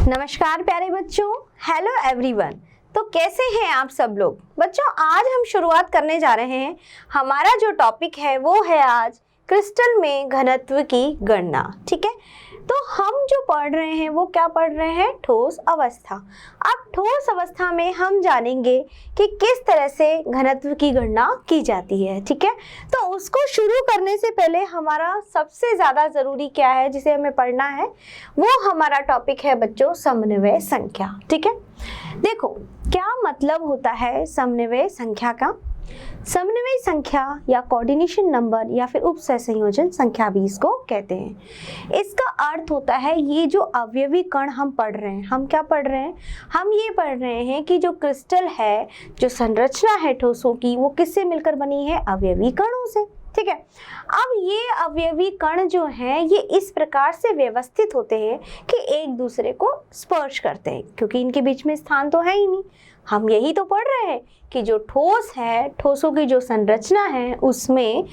नमस्कार प्यारे बच्चों, हेलो एवरीवन। तो कैसे हैं आप सब लोग? बच्चों, आज हम शुरुआत करने जा रहे हैं। हमारा जो टॉपिक है वो है आज क्रिस्टल में घनत्व की गणना। ठीक है, तो हम जो पढ़ रहे हैं वो क्या पढ़ रहे हैं? ठोस अवस्था। अब ठोस अवस्था में हम जानेंगे कि किस तरह से घनत्व की गणना की जाती है। ठीक है, तो उसको शुरू करने से पहले हमारा सबसे ज़्यादा ज़रूरी क्या है जिसे हमें पढ़ना है, वो हमारा टॉपिक है बच्चों समन्वय संख्या। ठीक है, देखो क्या मतलब होता है समन्वय संख्या का। समन्वय संख्या या कोऑर्डिनेशन नंबर या फिर उप सहसंयोजन संख्या भी इसको कहते हैं। इसका अर्थ होता है ये जो अवयवी कण हम पढ़ रहे हैं, हम क्या पढ़ रहे हैं? हम ये पढ़ रहे हैं कि जो क्रिस्टल है, जो संरचना है ठोसों की, वो किससे मिलकर बनी है? अवयवी कणों से। ठीक है, अब ये अवयवी कण जो हैं ये इस प्रकार से व्यवस्थित होते हैं कि एक दूसरे को स्पर्श करते हैं, क्योंकि इनके बीच में स्थान तो है ही नहीं। हम यही तो पढ़ रहे हैं कि जो ठोस है, ठोसों की जो संरचना है, उसमें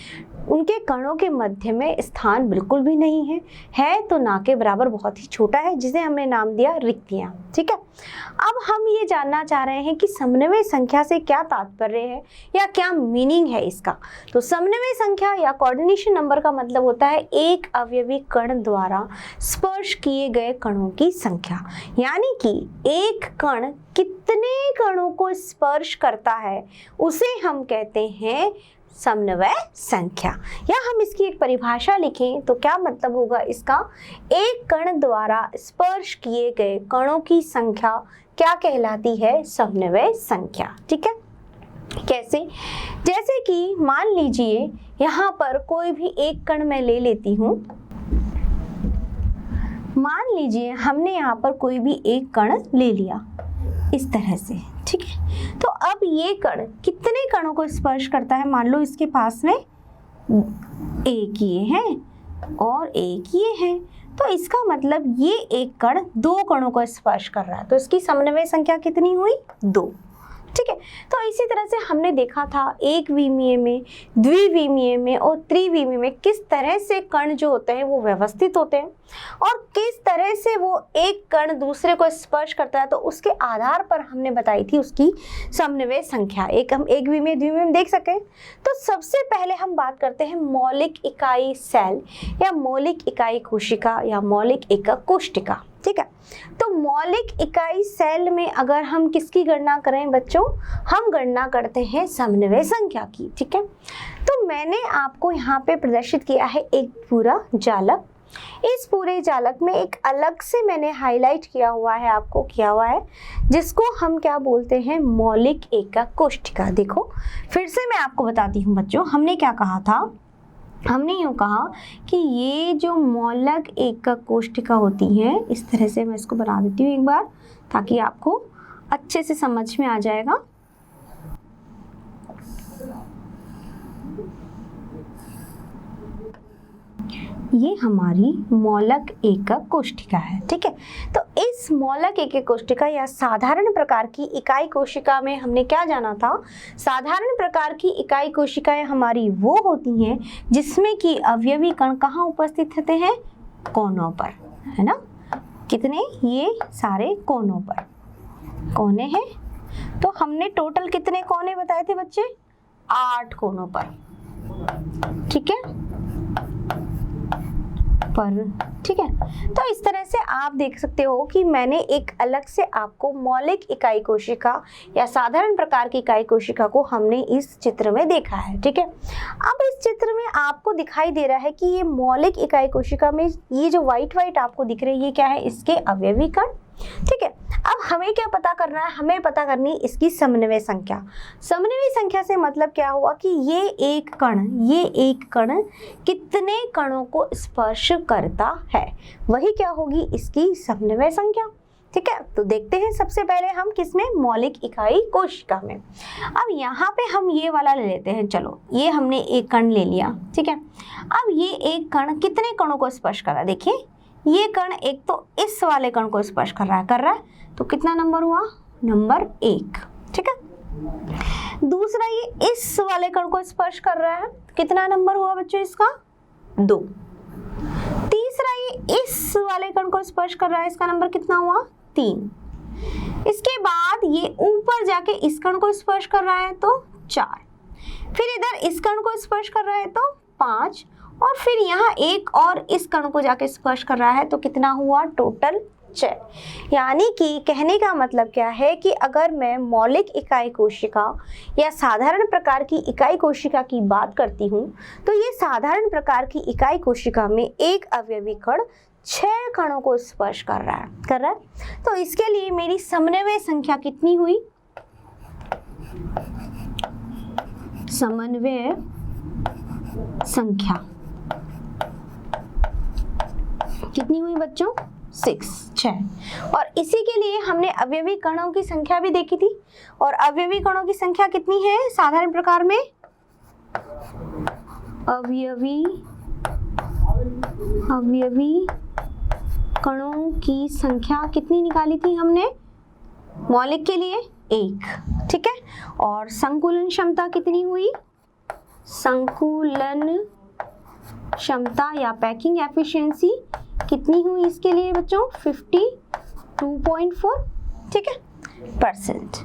उनके कणों के मध्य में स्थान बिल्कुल भी नहीं है तो ना के बराबर बहुत ही छोटा है, जिसे हमने नाम दिया रिक्तियां। ठीक है, अब हम ये जानना चाह रहे हैं कि समन्वय संख्या से क्या तात्पर्य है या क्या मीनिंग है इसका। तो समन्वय संख्या या कोऑर्डिनेशन नंबर का मतलब होता है एक अवयवी कण द्वारा स्पर्श किए गए कणों की संख्या, यानी कि एक कण कितने कणों को स्पर्श करता है उसे हम कहते हैं समन्वय संख्या। या हम इसकी एक परिभाषा लिखें तो क्या मतलब होगा इसका? एक कण द्वारा स्पर्श किए गए कणों की संख्या क्या कहलाती है? समन्वय संख्या। ठीक है, कैसे? जैसे कि मान लीजिए यहाँ पर कोई भी एक कण मैं ले लेती हूँ। मान लीजिए हमने यहाँ पर कोई भी एक कण ले लिया इस तरह से। ठीक है, तो अब ये कण कितने कणों को स्पर्श करता है? मान लो इसके पास में एक ये है और एक ये है, तो इसका मतलब ये एक कण दो कणों को स्पर्श कर रहा है, तो इसकी समन्वय संख्या कितनी हुई? 2। ठीक है, तो इसी तरह से हमने देखा था एक विमीय में, द्विविमीय में और त्रिविमीय में किस तरह से कण जो होते हैं वो व्यवस्थित होते हैं और किस तरह से वो एक कण दूसरे को स्पर्श करता है, तो उसके आधार पर हमने बताई थी उसकी समन्वय संख्या। हम एक विमीय द्विविमीय में देख सकें तो सबसे पहले हम बात करते हैं मौलिक इकाई सेल या मौलिक इकाई कोशिका या मौलिक एकक कोशिका। ठीक है, तो मौलिक इकाई सेल में अगर हम किसकी गणना करें बच्चों? हम गणना करते हैं समन्वय संख्या की। ठीक है, तो मैंने आपको यहाँ पे प्रदर्शित किया है एक पूरा जालक। इस पूरे जालक में एक अलग से मैंने हाईलाइट किया हुआ है, आपको किया हुआ है, जिसको हम क्या बोलते हैं? मौलिक एकक कोशिका। देखो फिर से मैं आपको बताती हूँ बच्चों, हमने क्या कहा था? हमने यूँ कहा कि ये जो मौलिक एकक कोशिका होती है, इस तरह से मैं इसको बना देती हूँ एक बार ताकि आपको अच्छे से समझ में आ जाएगा। ये हमारी मौलिक एकक कोशिका है। ठीक है, तो इस मौलिक एकक कोशिका या साधारण प्रकार की इकाई कोशिका में हमने क्या जाना था? साधारण प्रकार की इकाई कोशिकाएं हमारी वो होती हैं जिसमें कि अवयवी कण कहाँ उपस्थित होते हैं? कोनों पर, है ना? कितने? ये सारे कोनों पर कोने हैं। तो हमने टोटल कितने कोने बताए थे बच्चे? 8 कोनों पर। ठीक है, ठीक है, तो इस तरह से आप देख सकते हो कि मैंने एक अलग से आपको मौलिक इकाई कोशिका या साधारण प्रकार की इकाई कोशिका को हमने इस चित्र में देखा है। ठीक है, अब इस चित्र में आपको दिखाई दे रहा है कि ये मौलिक इकाई कोशिका में ये जो व्हाइट आपको दिख रहे हैं ये क्या है? इसके अवयवी कण। ठीक है, अब हमें क्या पता करना है? हमें पता करनी इसकी समन्वय संख्या। समन्वय संख्या से मतलब क्या हुआ कि ये एक कण कितने कणों को स्पर्श करता है, वही क्या होगी? इसकी समन्वय संख्या। ठीक है, तो देखते हैं सबसे पहले हम किसमें? मौलिक इकाई कोशिका में। अब यहाँ पे हम ये वाला ले लेते हैं। चलो, ये हमने एक कण ले लिया। ठीक है, अब ये एक कण कितने कणों को स्पर्श कर रहा है? देखिए ये कण एक तो इस वाले कण को स्पर्श कर रहा है, तो कितना नंबर हुआ? नंबर 1। ठीक है, दूसरा ये इस वाले कण को स्पर्श कर रहा है, कितना नंबर हुआ बच्चों इसका? 2। तीसरा ये इस वाले कण को स्पर्श कर रहा है, इसका नंबर कितना हुआ? 3। इसके बाद ये ऊपर जाके इस कण को स्पर्श कर रहा है तो 4, फिर इधर इस कण को स्पर्श कर रहा है तो 5, और फिर यहाँ एक और इस कण को जाके स्पर्श कर रहा है तो कितना हुआ टोटल 6। यानी कि कहने का मतलब क्या है कि अगर मैं मौलिक इकाई कोशिका या साधारण प्रकार की इकाई कोशिका की बात करती हूँ तो ये साधारण प्रकार की इकाई कोशिका में एक अवयवी कण 6 कणों को स्पर्श कर रहा है। तो इसके लिए मेरी समन्वय संख्या कितनी हुई? समन्वय संख्या कितनी हुई बच्चों? 6। और इसी के लिए हमने अवयवी कणों की संख्या भी देखी थी, और अवयवी कणों की संख्या कितनी है साधारण प्रकार में? अवयवी कणों की संख्या कितनी निकाली थी हमने मौलिक के लिए? 1, ठीक है। और संकुलन क्षमता कितनी हुई? संकुलन क्षमता या पैकिंग एफिशिएंसी कितनी हुई इसके लिए बच्चों? 52.4, ठीक है, परसेंट।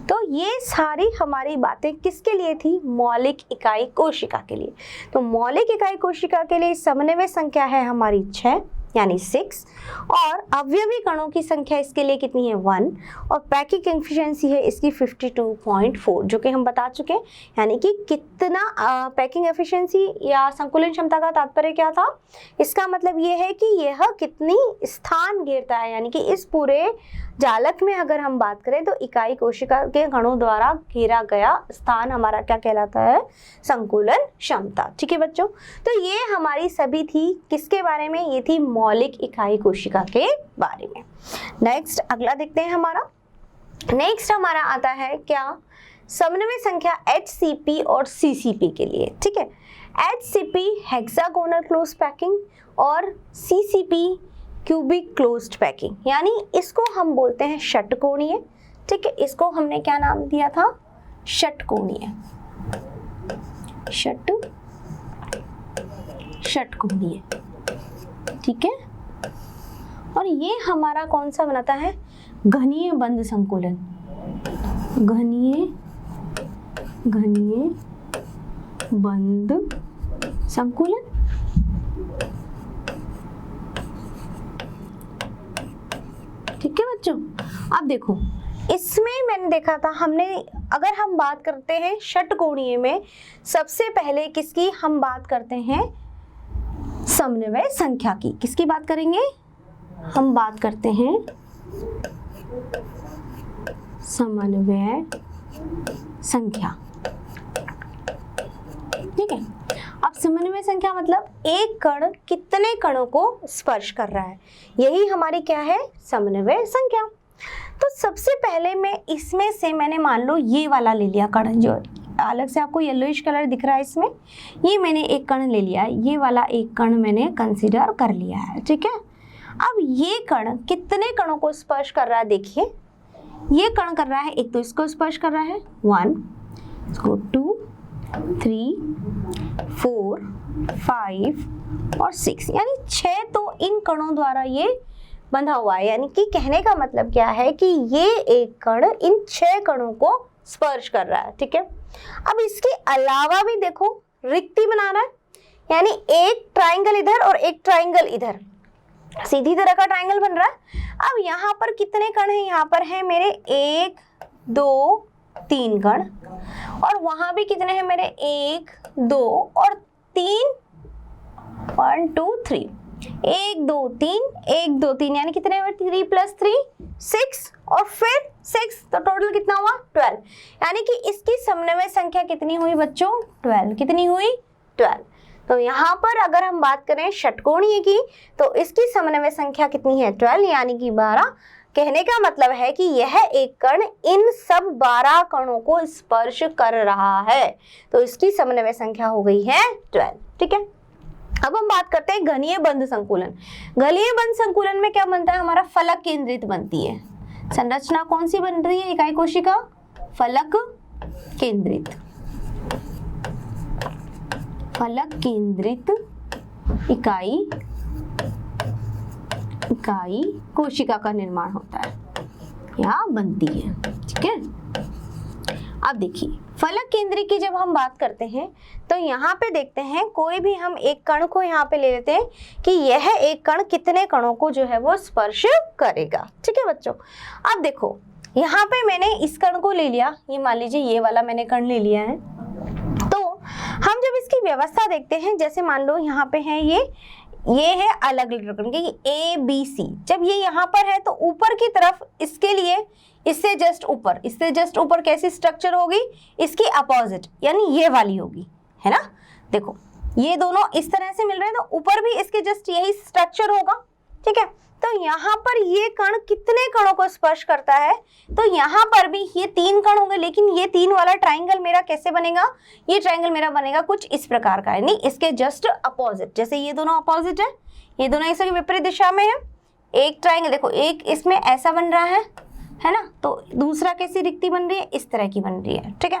तो ये सारी हमारी बातें किसके लिए थी? मौलिक इकाई कोशिका के लिए। तो मौलिक इकाई कोशिका के लिए समन्वय संख्या है हमारी 6 यानी 6, और अवयवी कणों की संख्या इसके लिए कितनी है? 1, और पैकिंग एफिशिएंसी है इसकी 52.4, जो कि हम बता चुके हैं। यानी कि कितना पैकिंग एफिशिएंसी या संकुलन क्षमता का तात्पर्य क्या था? इसका मतलब ये है कि यह कितनी स्थान घेरता है, यानी कि इस पूरे जालक में अगर हम बात करें तो इकाई कोशिका के कणों द्वारा घेरा गया स्थान हमारा क्या कहलाता है? संकुलन क्षमता, ठीक है बच्चों। तो ये हमारी सभी थी किसके बारे में? ये थी मौलिक इकाई कोशिका के बारे में। नेक्स्ट अगला देखते हैं हमारा। नेक्स्ट हमारा आता है क्या? समन्वय संख्या HCP और CCP के लिए, ठीक है। HCP हेक्सागोनल क्लोज पैकिंग और CCP क्यूबिक क्लोज्ड पैकिंग, यानी इसको हम बोलते हैं षटकोणीय, ठीक है। इसको हमने क्या नाम दिया था? षटकोणीय, षटकोणीय, ठीक है। और ये हमारा कौन सा बनाता है? घनीय बंद संकुलन, घनीय बंद संकुलन, ठीक है बच्चों। अब देखो इसमें मैंने देखा था, हमने अगर हम बात करते हैं षटकोणीय में सबसे पहले किसकी हम बात करते हैं? समन्वय संख्या की। किसकी बात करेंगे? हम बात करते हैं समन्वय संख्या, ठीक है। अब समन्वय संख्या मतलब एक कण कितने कणों को स्पर्श कर रहा है, यही हमारी क्या है? समन्वय संख्या। तो सबसे पहले मैं इसमें से मैंने मान लो ये वाला ले लिया कण, जो अलग से आपको येलोइश कलर दिख रहा है इसमें, ये मैंने एक कण ले लिया है, ये वाला एक कण मैंने कंसीडर कर लिया है, ठीक है। अब ये कण कितने कणों को स्पर्श कर रहा है? देखिए ये कण कर रहा है, एक तो इसको स्पर्श कर रहा है 1, इसको 2, 3, 4, 5 और 6, यानी 6 तो इन कणों द्वारा ये बंधा हुआ है। यानी कि कहने का मतलब क्या है कि ये एक कण इन 6 कणों को स्पर्श कर रहा है, ठीक है। अब इसके अलावा भी देखो रिक्ति बना रहा है, यानी एक ट्राइंगल इधर और एक ट्राइंगल इधर, सीधी तरह का ट्राइंगल बन रहा है। अब यहाँ पर कितने कण हैं? यहाँ पर है मेरे 1, 2, 3 कण, और वहां भी कितने हैं मेरे? 1, 2 और 3, 1, 2, 3, 1, 2, 3, 1, 2, 3, यानी कितने हुए? 3 + 3 6, और फिर 6, तो टोटल कितना हुआ? 12। यानी कि इसकी समन्वय संख्या कितनी हुई बच्चों? 12। कितनी हुई? 12। तो यहाँ पर अगर हम बात करें षटकोणीय की तो इसकी समन्वय संख्या कितनी है? 12, यानी कि 12। कहने का मतलब है कि यह एक कण इन सब 12 कणों को स्पर्श कर रहा है, तो इसकी समन्वय संख्या हो गई है 12, ठीक है। अब हम बात करते हैं घनीय बंध संकुलन। घनीय बंध संकुलन में क्या बनता है? हमारा फलक केंद्रित बनती है। संरचना कौन सी बन रही है इकाई कोशिका? फलक केंद्रित, फलक केंद्रित इकाई इकाई कोशिका का निर्माण होता है या बनती है। ठीक है, अब देखिए फलक केंद्री की जब हम बात करते हैं तो यहाँ पे देखते हैं, कोई भी हम एक कण को यहाँ पे ले लेते हैं कि यह एक कण कितने कणों को जो है वो स्पर्श करेगा। ठीक है बच्चों, अब देखो यहाँ पे मैंने इस कण को ले लिया, ये मान लीजिए ये वाला मैंने कण ले लिया है। तो हम जब इसकी व्यवस्था देखते हैं, जैसे मान लो यहाँ पे है ये है अलग अलग कण के A B C, जब ये यहाँ पर है तो ऊपर की तरफ इसके लिए इससे जस्ट ऊपर कैसी स्ट्रक्चर होगी, इसकी अपोजिट यानी ये वाली होगी, है ना। देखो ये दोनों इस तरह से मिल रहे हैं तो ऊपर भी इसके जस्ट यही स्ट्रक्चर होगा। ठीक है, तो यहाँ पर ये कण कितने कणों को स्पर्श करता है, तो यहाँ पर भी ये 3 कण होंगे, लेकिन ये 3 वाला ट्राइंगल मेरा कैसे बनेगा, ये ट्राइंगल मेरा बनेगा कुछ इस प्रकार का, यानी इसके जस्ट अपोजिट, जैसे ये दोनों अपोजिट है, ये दोनों इसके विपरीत दिशा में है। एक ट्राइंगल देखो, एक इसमें ऐसा बन रहा है ना, तो दूसरा कैसी रिक्ति बन रही है, इस तरह की बन रही है। ठीक है,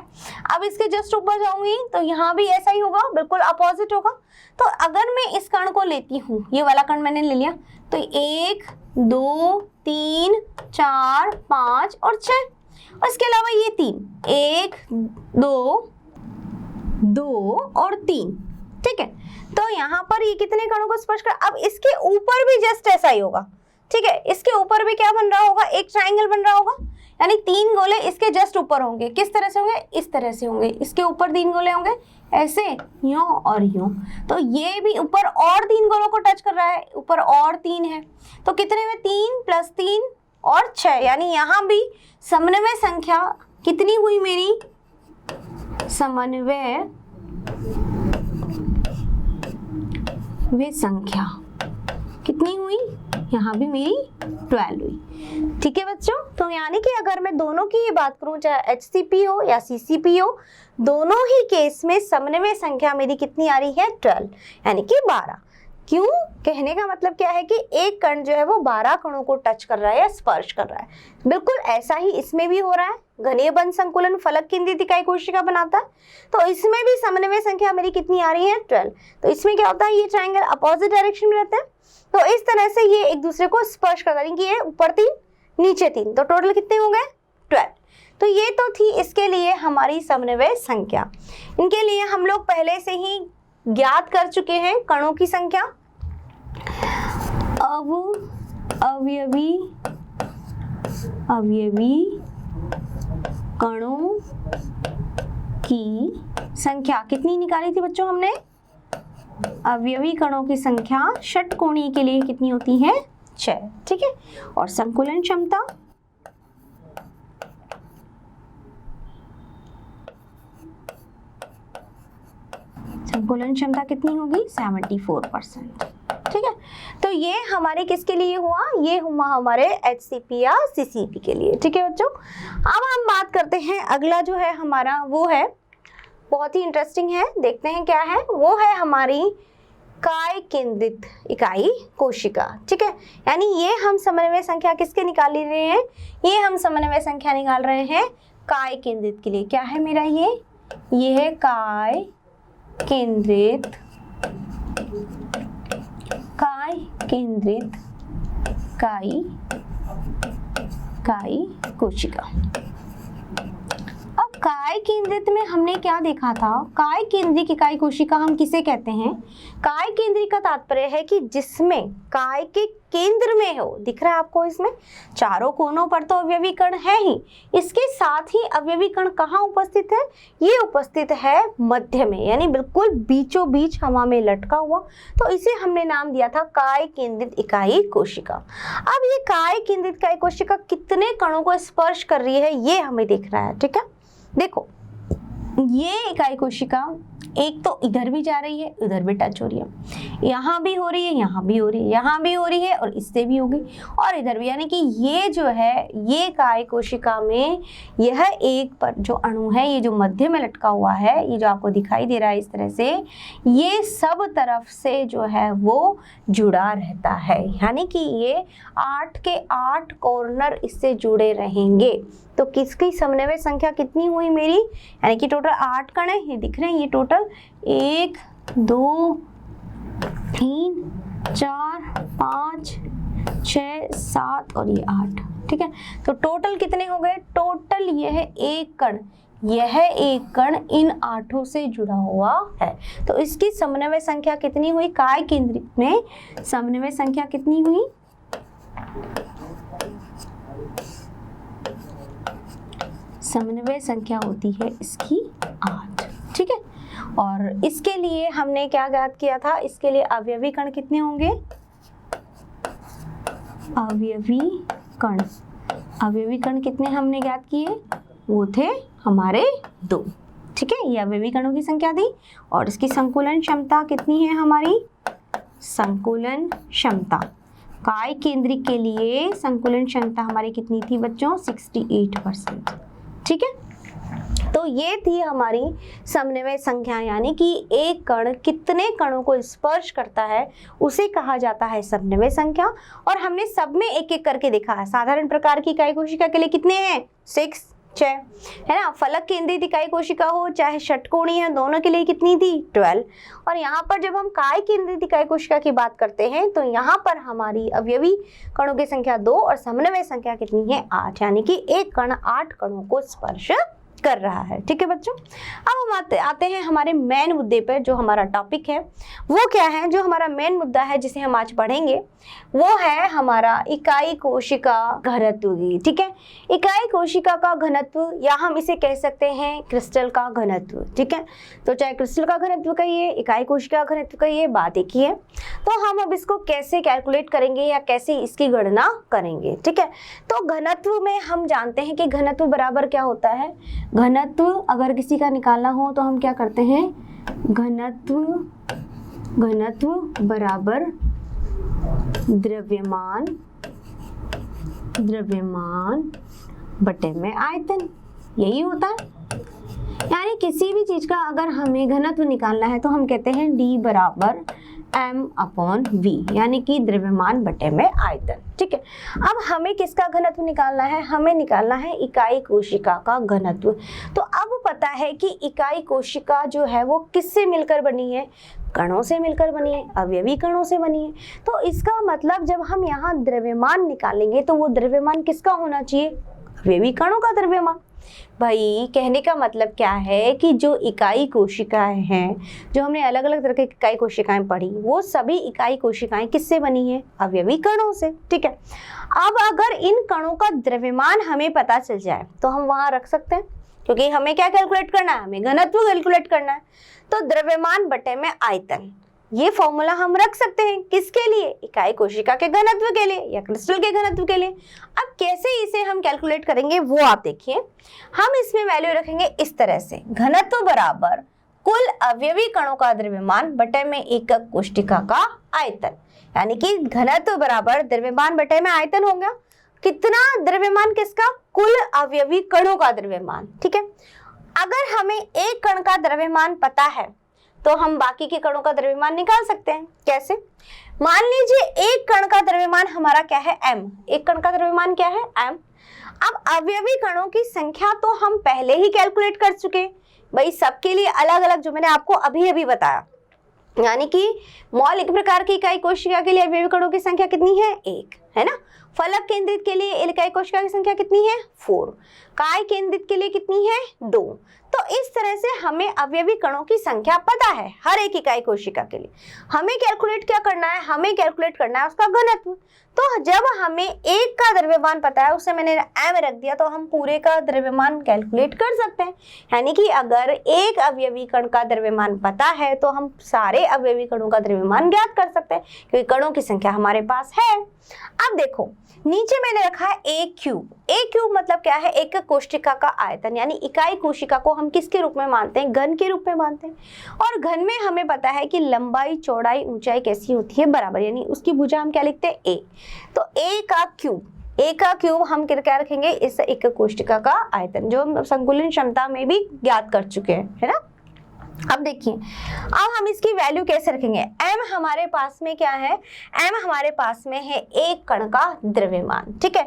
अब इसके जस्ट ऊपर जाऊंगी तो यहाँ भी ऐसा ही होगा, बिल्कुल अपोजिट होगा। तो अगर मैं इस कण को लेती हूँ, ये वाला कण मैंने ले लिया, तो 1 2 3 4 5 और 6, और इसके अलावा ये 3, 1 2 और 3। ठीक है, तो यहाँ पर ये कितने कणों को स्पर्श कर, अब इसके ऊपर भी जस्ट ऐसा ही होगा। ठीक है, इसके ऊपर भी क्या बन रहा होगा, एक ट्राइंगल बन रहा होगा, यानी 3 गोले इसके जस्ट ऊपर होंगे। किस तरह से होंगे, इस तरह से होंगे, इसके ऊपर 3 गोले होंगे ऐसे, यूं और यूं। तो ये भी ऊपर और 3 गोलों को टच कर रहा है, ऊपर और 3 है, तो कितने में 3 + 3 और 6, यानी यहाँ भी समन्वय संख्या कितनी हुई मेरी, समन्वय वे संख्या कितनी हुई, यहाँ भी मेरी 12 हुई। ठीक है बच्चों, तो यानी कि अगर मैं दोनों की ही बात करूं, चाहे HCP हो या CCP हो, दोनों ही केस में समन्वय संख्या मेरी कितनी आ रही है, 12, यानी कि 12। क्यों, कहने का मतलब क्या है कि एक कण जो है वो 12 कणों को टच कर रहा है या स्पर्श कर रहा है। बिल्कुल ऐसा ही इसमें भी हो रहा है, घनीय बंध संकुलन फलक केंद्रित इकाई कोशिका बनाता है, तो इसमें भी समन्वय संख्या मेरी कितनी आ रही है, 12। तो इसमें क्या होता है, ये ट्राइंगल अपोजिट डायरेक्शन में रहते हैं, तो इस तरह से ये एक दूसरे को स्पर्श करता है, ये ऊपर 3 नीचे 3, तो टोटल कितने हो गए, 12। तो ये तो थी इसके लिए हमारी समन्वय संख्या। इनके लिए हम लोग पहले से ही ज्ञात कर चुके हैं कणों की संख्या, अवयवी कणों की संख्या कितनी निकाली थी बच्चों हमने, अवयवी कणों की संख्या षटकोणीय के लिए कितनी होती है, 6। ठीक है, और संकुलन क्षमता कितनी होगी, 74%। ठीक है, तो ये हमारे किसके लिए हुआ, ये हुआ हमारे HCP या CCP के लिए। ठीक है बच्चों, अब हम बात करते हैं, अगला जो है हमारा वो है बहुत ही इंटरेस्टिंग है, देखते हैं क्या है, वो है हमारी काय केंद्रित इकाई कोशिका। ठीक है, यानी ये हम समन्वय संख्या किसके निकाल रहे हैं, ये हम समन्वय संख्या निकाल रहे हैं काय केंद्रित के लिए। क्या है मेरा ये है काय केंद्रित इकाई कोशिका। अब काय केंद्रित में हमने क्या देखा था, काय केंद्रित इकाई कोशिका हम किसे कहते हैं, काय केंद्रित का तात्पर्य है कि जिसमें काय के केंद्र में हो, दिख रहा है आपको, इसमें चारों कोनों पर तो अवयवी कण है ही, इसके साथ ही अवयवी कण कहाँ उपस्थित है, ये उपस्थित है मध्य में, यानी बिल्कुल बीचों बीच हवा में लटका हुआ, तो इसे हमने नाम दिया था काय केंद्रित इकाई कोशिका। अब ये काय केंद्रित इकाई कोशिका कितने कणों को स्पर्श कर रही है, ये हमें देख रहा है। ठीक है, देखो ये इकाई कोशिका एक तो इधर भी जा रही है, इधर भी टच हो रही है, यहाँ भी हो रही है, यहाँ भी हो रही है, यहाँ भी हो रही है, और इससे भी होगी, और इधर भी, यानी कि ये जो है, ये काय कोशिका में यह एक पर जो अणु है, ये जो मध्य में लटका हुआ है, ये जो आपको दिखाई दे रहा है इस तरह से, ये सब तरफ से जो है वो जुड़ा रहता है, यानी कि ये 8 के 8 कॉर्नर इससे जुड़े रहेंगे। तो किसकी समन्वय संख्या कितनी हुई मेरी, यानी कि टोटल 8 कण है, ये दिख रहे हैं, ये टोटल 1 2 3 4 5 6, 7 और ये 8, ठीक है। तो टोटल कितने हो गए? टोटल ये है एक कण, यह एक कण इन 8 से जुड़ा हुआ है। तो इसकी समन्वय संख्या कितनी हुई? काय केंद्रित में समन्वय संख्या कितनी हुई? समन्वय संख्या होती है इसकी 8, ठीक है। और इसके लिए हमने क्या ज्ञात किया था? इसके लिए अवयवी कण कितने होंगे? अवयवी कण कितने हमने ज्ञात किए? वो थे हमारे 2, ठीक है। ये अवयवी कणों की संख्या थी। और इसकी संकुलन क्षमता कितनी है हमारी? संकुलन क्षमता काय केंद्रित के लिए संकुलन क्षमता हमारी कितनी थी बच्चों? 68%, ठीक है। तो ये थी हमारी समन्वय संख्या, यानी कि एक कण कितने कणों को स्पर्श करता है उसे कहा जाता है समन्वय संख्या। और हमने सब में एक एक करके देखा है। साधारण प्रकार की इकाई कोशिका के लिए कितने हैं? 6, 6 है ना। फलक केंद्रित इकाई कोशिका हो चाहे षटकोणीय, दोनों के लिए कितनी थी? 12। और यहाँ पर जब हम काय केंद्रित इकाई कोशिका की बात करते हैं तो यहाँ पर हमारी अवयवी कणों की संख्या 2 और समन्वय संख्या कितनी है? 8, यानी कि एक कण 8 कणों को स्पर्श कर रहा है, ठीक है बच्चों। अब हम आते हैं हमारे मेन मुद्दे पर, जो हमारा टॉपिक है वो क्या है? जो हमारा मेन मुद्दा है जिसे हम आज पढ़ेंगे वो है हमारा इकाई कोशिका घनत्व की, ठीक है। इकाई कोशिका का घनत्व, या हम इसे कह सकते हैं क्रिस्टल का घनत्व, ठीक है। तो चाहे क्रिस्टल का घनत्व कहिए, इकाई कोशिका का घनत्व कहिए, बात एक ही है। तो हम अब इसको कैसे कैलकुलेट करेंगे या कैसे इसकी गणना करेंगे, ठीक है। तो घनत्व में हम जानते हैं कि घनत्व बराबर क्या होता है? घनत्व अगर किसी का निकालना हो तो हम क्या करते हैं? घनत्व बराबर द्रव्यमान बटे में आयतन, यही होता है। यानी किसी भी चीज का अगर हमें घनत्व निकालना है तो हम कहते हैं D बराबर m/v, यानी कि द्रव्यमान बटे में आयतन, ठीक है। अब हमें किसका घनत्व निकालना है? हमें निकालना है इकाई कोशिका का घनत्व। तो अब पता है कि इकाई कोशिका जो है वो किससे मिलकर बनी है? कणों से मिलकर बनी है, अवयवी कणों से बनी है। तो इसका मतलब जब हम यहाँ द्रव्यमान निकालेंगे तो वो द्रव्यमान किसका होना चाहिए? अवयवी कणों का द्रव्यमान। भाई कहने का मतलब क्या है कि जो इकाई कोशिकाएं हैं, जो हमने अलग अलग तरह की इकाई कोशिकाएं पढ़ी, वो सभी इकाई कोशिकाएं किससे बनी है? अवयवी कणों से, ठीक है। अब अगर इन कणों का द्रव्यमान हमें पता चल जाए तो हम वहां रख सकते हैं, क्योंकि हमें क्या कैलकुलेट करना है? हमें घनत्व कैलकुलेट करना है। तो द्रव्यमान बटे में आयतन, ये फॉर्मूला हम रख सकते हैं किसके लिए? इकाई कोशिका के घनत्व के लिए या क्रिस्टल के घनत्व के लिए। अब कैसे इसे हम कैलकुलेट करेंगे वो आप देखिए। हम इसमें वैल्यू रखेंगे इस तरह से, घनत्व बराबर कुल अवयवी कणों का द्रव्यमान बटे में एकक कोशिका का आयतन, यानी कि घनत्व बराबर द्रव्यमान बटे में आयतन होगा। कितना द्रव्यमान? किसका? कुल अवयवी कणों का द्रव्यमान, ठीक है। अगर हमें एक कण का द्रव्यमान पता है तो हम बाकी के कणों का द्रव्यमान निकाल सकते हैं। कैसे? मान लीजिए एक कण का द्रव्यमान हमारा क्या है? m। एक कण का द्रव्यमान क्या है? m। अब अवयवी कणों की संख्या तो हम पहले ही कैलकुलेट कर चुके भाई, सबके लिए अलग अलग, जो मैंने आपको अभी अभी बताया। यानी कि मौलिक प्रकार की इकाई कोशिका के लिए अवयवी कणों की संख्या कितनी है? 1, है ना। फलक केंद्रित के लिए इकाई कोशिका की संख्या कितनी है? 4। काय केंद्रित के लिए कितनी है? 2। तो इस तरह से हमें अवयवी कणों की संख्या पता है हर एक इकाई कोशिका के लिए। हमें कैलकुलेट क्या करना है? हमें कैलकुलेट करना है उसका घनत्व। तो जब हमें एक का द्रव्यमान पता है, उससे मैंने m रख दिया, तो हम पूरे का द्रव्यमान कैलकुलेट कर सकते हैं। यानी कि अगर एक अवयवी कण का द्रव्यमान पता है तो हम सारे अवयवी कणों का द्रव्यमान ज्ञात कर सकते हैं, क्योंकि कणों की संख्या हमारे पास है। अब देखो नीचे मैंने रखा है a क्यूब। a क्यूब मतलब क्या है? एक कोशिका का आयतन, यानी इकाई कोशिका को हम किसके रूप में मानते हैं? घन के रूप में मानते हैं। और घन में हमें पता है कि लंबाई, चौड़ाई, ऊंचाई कैसी होती है? बराबर, यानी उसकी भुजा हम क्या लिखते हैं? a। तो a का क्यूब हम क्या रखेंगे? इस एक कोशिका का आयतन, जो हम संकुलन क्षमता में भी ज्ञात कर चुके हैं, है ना। अब देखिए, अब हम इसकी वैल्यू कैसे रखेंगे? m हमारे पास में क्या है? m हमारे पास में है एक कण का द्रव्यमान, ठीक है।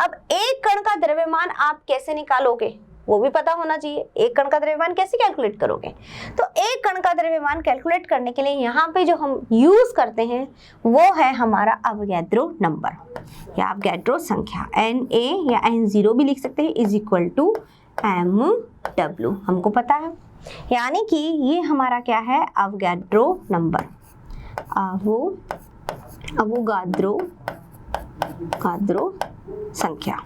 अब एक कण का द्रव्यमान आप कैसे निकालोगे? वो भी पता होना चाहिए। एक कण का द्रव्यमान कैसे कैलकुलेट करोगे? तो एक कण का द्रव्यमान कैलकुलेट करने के लिए यहाँ पे जो हम यूज करते हैं वो है हमारा अवोगाड्रो नंबर या अवोगाड्रो संख्या, Na या N0 भी लिख सकते हैं, इज इक्वल टू mW, हमको पता है। यानी कि ये हमारा क्या है, अवोगाड्रो नंबर, अवोगाड्रो संख्या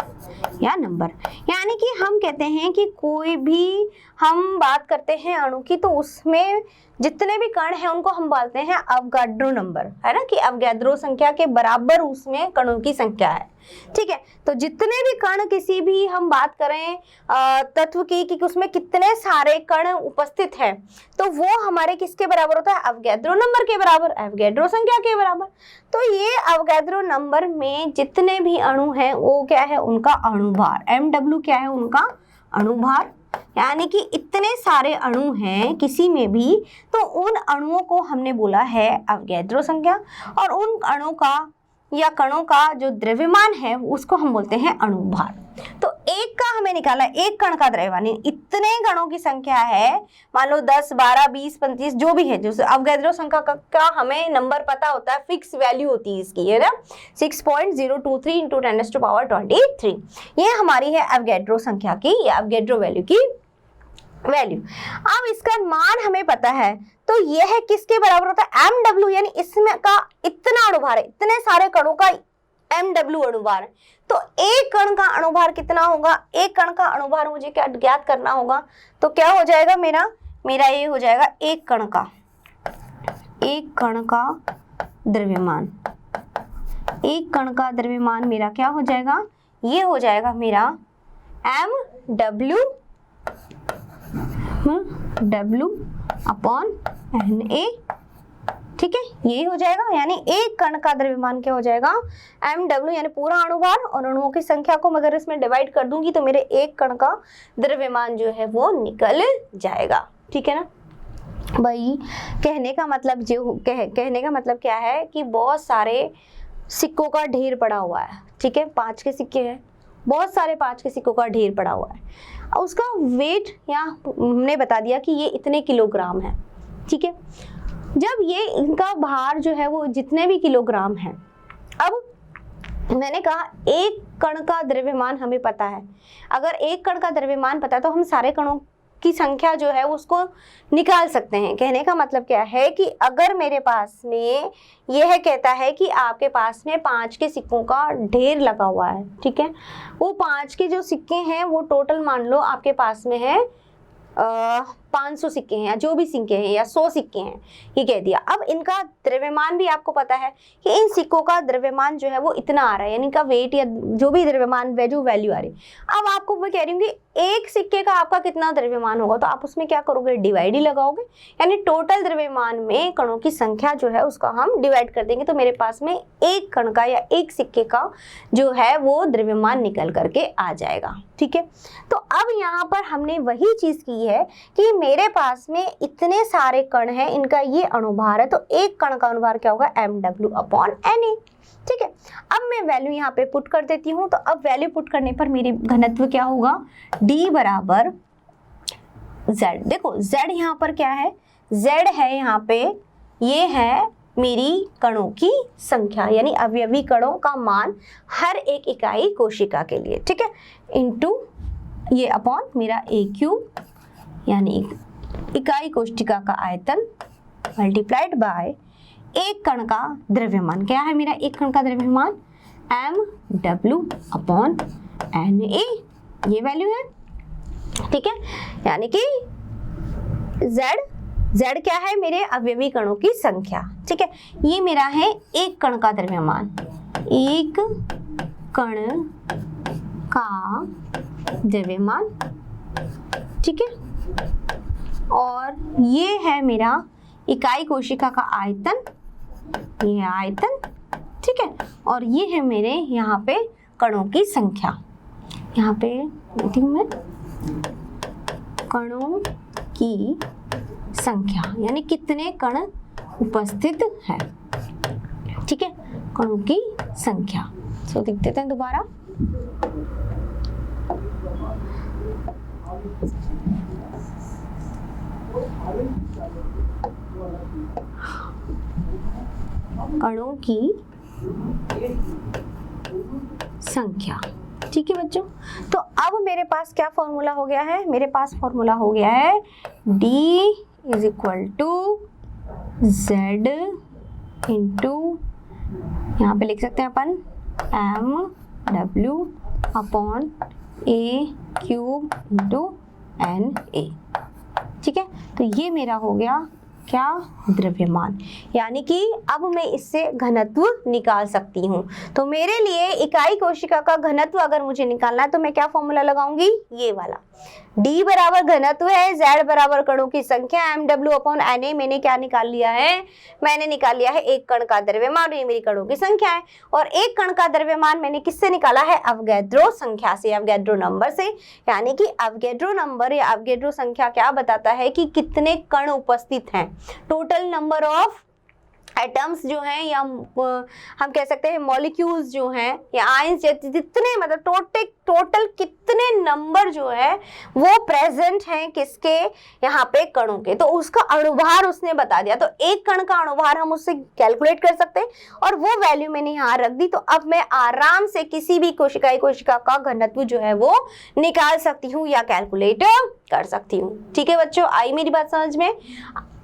या नंबर। यानी कि हम कहते हैं कि कोई भी हम बात करते हैं अणु की, तो उसमें जितने भी कण हैं उनको हम बोलते हैं अवोगाड्रो नंबर, है ना, कि अवोगाड्रो संख्या के बराबर उसमें कणों की संख्या है। ठीक है, तो जितने भी कण किसी भी हम बात करें तत्व की कि उसमें कितने सारे कण उपस्थित हैं, तो वो हमारे किसके बराबर होता है, अवोगाड्रो नंबर के बराबर, अवोगाड्रो संख्या के बराबर। तो ये अवोगाड्रो नंबर में जितने भी अणु हैं वो क्या है, उनका अणुभार, MW क्या है, उनका अणुभार। यानी कि इतने सारे अणु हैं किसी में भी, तो उन अणुओं को हमने बोला है अवोगाड्रो संख्या, और उन अणु का या कणों का जो द्रव्यमान है उसको हम बोलते हैं अणुभार। तो एक का हमें निकाला, एक कण का द्रव्यमान, इतने कणों की संख्या है, मान लो 10, 12, 20, 25 जो भी है, जो अवोगाड्रो संख्या का हमें नंबर पता होता है, फिक्स वैल्यू होती है इसकी, है ना, 6.023 × 10⁻23। ये हमारी है अवोगाड्रो संख्या की या अवोगाड्रो वैल्यू की वैल्यू। अब इसका मान हमें पता है, तो ये है किसके बराबर होता है, MW, यानी इसमें का इतना अणुभार है, इतने सारे कणों का MW अणुभार है। तो एक कण का अणुभार कितना होगा, एक कण का अणुभार मुझे क्या ज्ञात करना होगा, तो क्या हो जाएगा मेरा ये हो जाएगा एक कण का द्रव्यमान, एक कण का द्रव्यमान मेरा क्या हो जाएगा, ये हो जाएगा मेरा MW अपॉन Na। ठीक है, यही हो जाएगा, यानी एक कण का द्रव्यमान क्या हो जाएगा, MW, यानी पूरा अणुभार, और अणुओं की संख्या को मैं अगर इसमें डिवाइड कर दूंगी तो मेरे एक कण का द्रव्यमान जो है वो निकल जाएगा। ठीक है ना भाई, कहने का मतलब क्या है कि बहुत सारे सिक्कों का ढेर पड़ा हुआ है। ठीक है, 5 के सिक्के हैं, बहुत सारे 5 के सिक्कों का ढेर पड़ा हुआ है, उसका वेट यहाँ हमने बता दिया कि ये इतने किलोग्राम है। ठीक है, जब ये इनका भार जो है वो जितने भी किलोग्राम है, अब मैंने कहा एक कण का द्रव्यमान हमें पता है, अगर एक कण का द्रव्यमान पता है तो हम सारे कणों की संख्या जो है उसको निकाल सकते हैं। कहने का मतलब क्या है कि अगर मेरे पास में यह कहता है कि आपके पास में 5 के सिक्कों का ढेर लगा हुआ है, ठीक है, वो 5 के जो सिक्के हैं वो टोटल मान लो आपके पास में है 500 सिक्के हैं या जो भी सिक्के हैं या 100 सिक्के हैं, ये कह दिया। अब इनका द्रव्यमान भी आपको पता है कि इन सिक्कों का द्रव्यमान जो है वो इतना आ रहा है, यानी इनका वेट या जो भी द्रव्यमान जो वैल्यू आ रही है। अब आपको मैं कह रही हूँ कि एक सिक्के का आपका कितना द्रव्यमान होगा, तो आप उसमें क्या करोगे, डिवाइड ही लगाओगे, यानी टोटल द्रव्यमान में कणों की संख्या जो है उसका हम डिवाइड कर देंगे, तो मेरे पास में एक कण का या एक सिक्के का जो है वो द्रव्यमान निकल करके आ जाएगा। ठीक है, तो अब यहाँ पर हमने वही चीज की है कि मेरे पास में इतने सारे कण हैं, इनका ये अणुभार है, तो एक कण का अणुभार क्या होगा, MW अपॉन Na। ठीक है, अब मैं वैल्यू यहाँ पे पुट कर देती हूँ, तो अब वैल्यू पुट करने पर मेरी घनत्व क्या होगा, D बराबर Z। देखो Z यहाँ पर क्या है, Z है यहाँ पे, ये है मेरी कणों की संख्या, यानी अवयवी कणों का मान हर एक इकाई कोशिका के लिए। ठीक है, इनटू ये अपॉन मेरा AQ, यानी इकाई कोशिका का आयतन मल्टीप्लाइड बाय एक कण का द्रव्यमान। क्या है मेरा एक कण का द्रव्यमान, MW अपॉन Na, ये वैल्यू है। ठीक है, यानी कि Z क्या है, मेरे अवयवी कणों की संख्या। ठीक है, ये मेरा है एक कण का द्रव्यमान, एक कण का द्रव्यमान। ठीक है, और ये है मेरा इकाई कोशिका का आयतन, ये आयतन। ठीक है, और ये है मेरे यहाँ पे कणों की संख्या, यहाँ पे लिखती हूँ मैं कणों की संख्या, यानी कितने कण उपस्थित हैं। ठीक है, कणों की संख्या। सो देख देते हैं दोबारा, कणों की संख्या। ठीक है बच्चों, तो अब मेरे पास क्या फॉर्मूला हो गया है, मेरे पास फॉर्मूला हो गया है D is equal to Z into, यहाँ पे लिख सकते हैं अपन MW upon A cube into NA। ठीक है, तो ये मेरा हो गया क्या, द्रव्यमान, यानी कि अब मैं इससे घनत्व निकाल सकती हूँ। तो मेरे लिए इकाई कोशिका का घनत्व अगर मुझे निकालना है तो मैं क्या फॉर्मूला लगाऊंगी, ये वाला। D बराबर घनत्व है, Z बराबर कणों की संख्या, MW अपॉन NA। मैंने क्या निकाल लिया है, मैंने निकाल लिया है एक कण का द्रव्यमान, ये मेरी कणों की संख्या है। और एक कण का द्रव्यमान मैंने किससे निकाला है, अवगैड्रो संख्या से, अवगैड्रो नंबर से। यानी कि अवगैड्रो नंबर या अवगैड्रो संख्या क्या बताता है कि कितने कण उपस्थित हैं, टोटल नंबर ऑफ एटम्स जो हैं, या हम कह सकते हैं मॉलिक्यूल्स जो हैं, या आयंस, जितने मतलब टोटल कितने नंबर जो है वो प्रेजेंट हैं किसके, यहाँ पे कणों के। तो उसका अणुभार उसने बता दिया, तो एक कण का अणुभार हम उससे कैलकुलेट कर सकते हैं और वो वैल्यू मैंने यहाँ रख दी। तो अब मैं आराम से किसी भी कोशिका का घनत्व जो है वो निकाल सकती हूँ या कैलकुलेट कर सकती हूँ। ठीक है बच्चों, आई मेरी बात समझ में।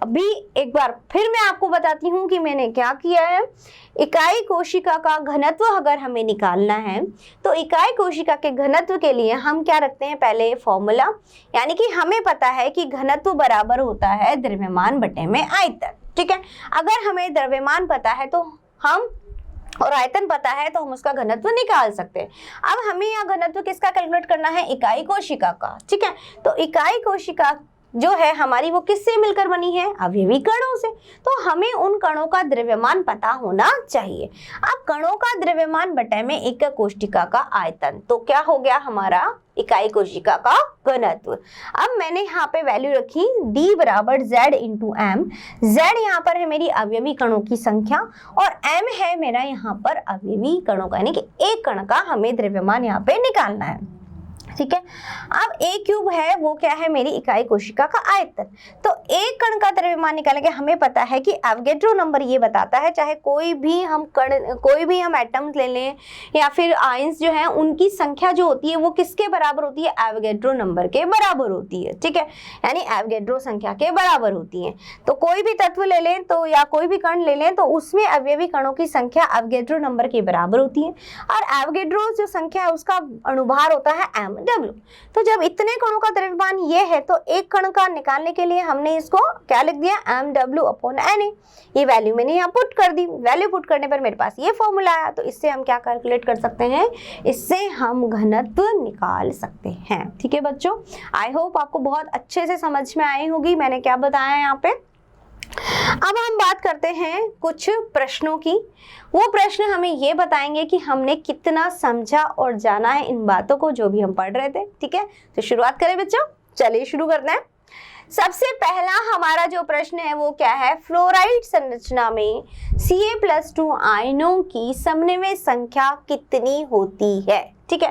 अभी एक बार फिर मैं आपको बताती हूँ कि मैंने क्या किया है। इकाई कोशिका का घनत्व अगर हमें निकालना है तो इकाई कोशिका के घनत्व के लिए हम क्या रखते हैं, पहले फॉर्मूला, यानी कि हमें पता है कि घनत्व बराबर होता है द्रव्यमान बटे में आयतन। ठीक है, अगर हमें द्रव्यमान पता है तो हम, और आयतन पता है तो हम उसका घनत्व निकाल सकते हैं। अब हमें यह घनत्व किसका कैलकुलेट करना है, इकाई कोशिका का। ठीक है, तो इकाई कोशिका जो है हमारी वो किससे मिलकर बनी है, अवयवी कणों से। तो हमें उन कणों का द्रव्यमान पता होना चाहिए। अब कणों का द्रव्यमान बटे में एक कोशिका का आयतन, तो क्या हो गया हमारा इकाई कोशिका का घनत्व। अब मैंने यहाँ पे वैल्यू रखी D बराबर Z इंटू M। Z यहाँ पर है मेरी अवयवी कणों की संख्या और M है मेरा यहाँ पर अवयवी कणों का, यानी कि एक कण का हमें द्रव्यमान यहाँ पे निकालना है। ठीक है, अब A क्यूब है वो क्या है, मेरी इकाई कोशिका का आयतन। तो एक कण का द्रव्यमान निकालेंगे, हमें पता है कि एवोगैड्रो नंबर ये बताता है, चाहे कोई भी हम एटम्स ले लें या फिर आयंस जो है उनकी संख्या जो होती है वो किसके बराबर होती है, एवोगैड्रो नंबर के बराबर होती है। ठीक है, यानी एवोगैड्रो संख्या के बराबर होती है। तो कोई भी तत्व ले लें तो या कोई भी कण ले लें तो उसमें अवयवी कणों की संख्या एवोगैड्रो नंबर के बराबर होती है और एवोगैड्रो जो संख्या है उसका अणुभार होता है MW। तो जब इतने कणों का द्रव्यमान ये है तो एक कण का निकालने के लिए हमने इसको क्या लिख दिया, MW अपॉन NA। ये वैल्यू मैंने यहाँ पुट कर दी, वैल्यू पुट करने पर मेरे पास ये फॉर्मूला आया। तो इससे हम क्या कैलकुलेट कर सकते हैं, इससे हम घनत्व निकाल सकते हैं। ठीक है बच्चों, आई होप आपको बहुत अच्छे से समझ में आई होगी मैंने क्या बताया यहाँ पे। अब हम बात करते हैं कुछ प्रश्नों की। वो प्रश्न हमें ये बताएंगे कि हमने कितना समझा और जाना है इन बातों को जो भी हम पढ़ रहे थे। ठीक है, तो शुरुआत करें बच्चों, चलिए शुरू करते हैं। सबसे पहला हमारा जो प्रश्न है वो क्या है, फ्लोराइड संरचना में Ca+2 आयनों की समन्वय संख्या कितनी होती है। ठीक है,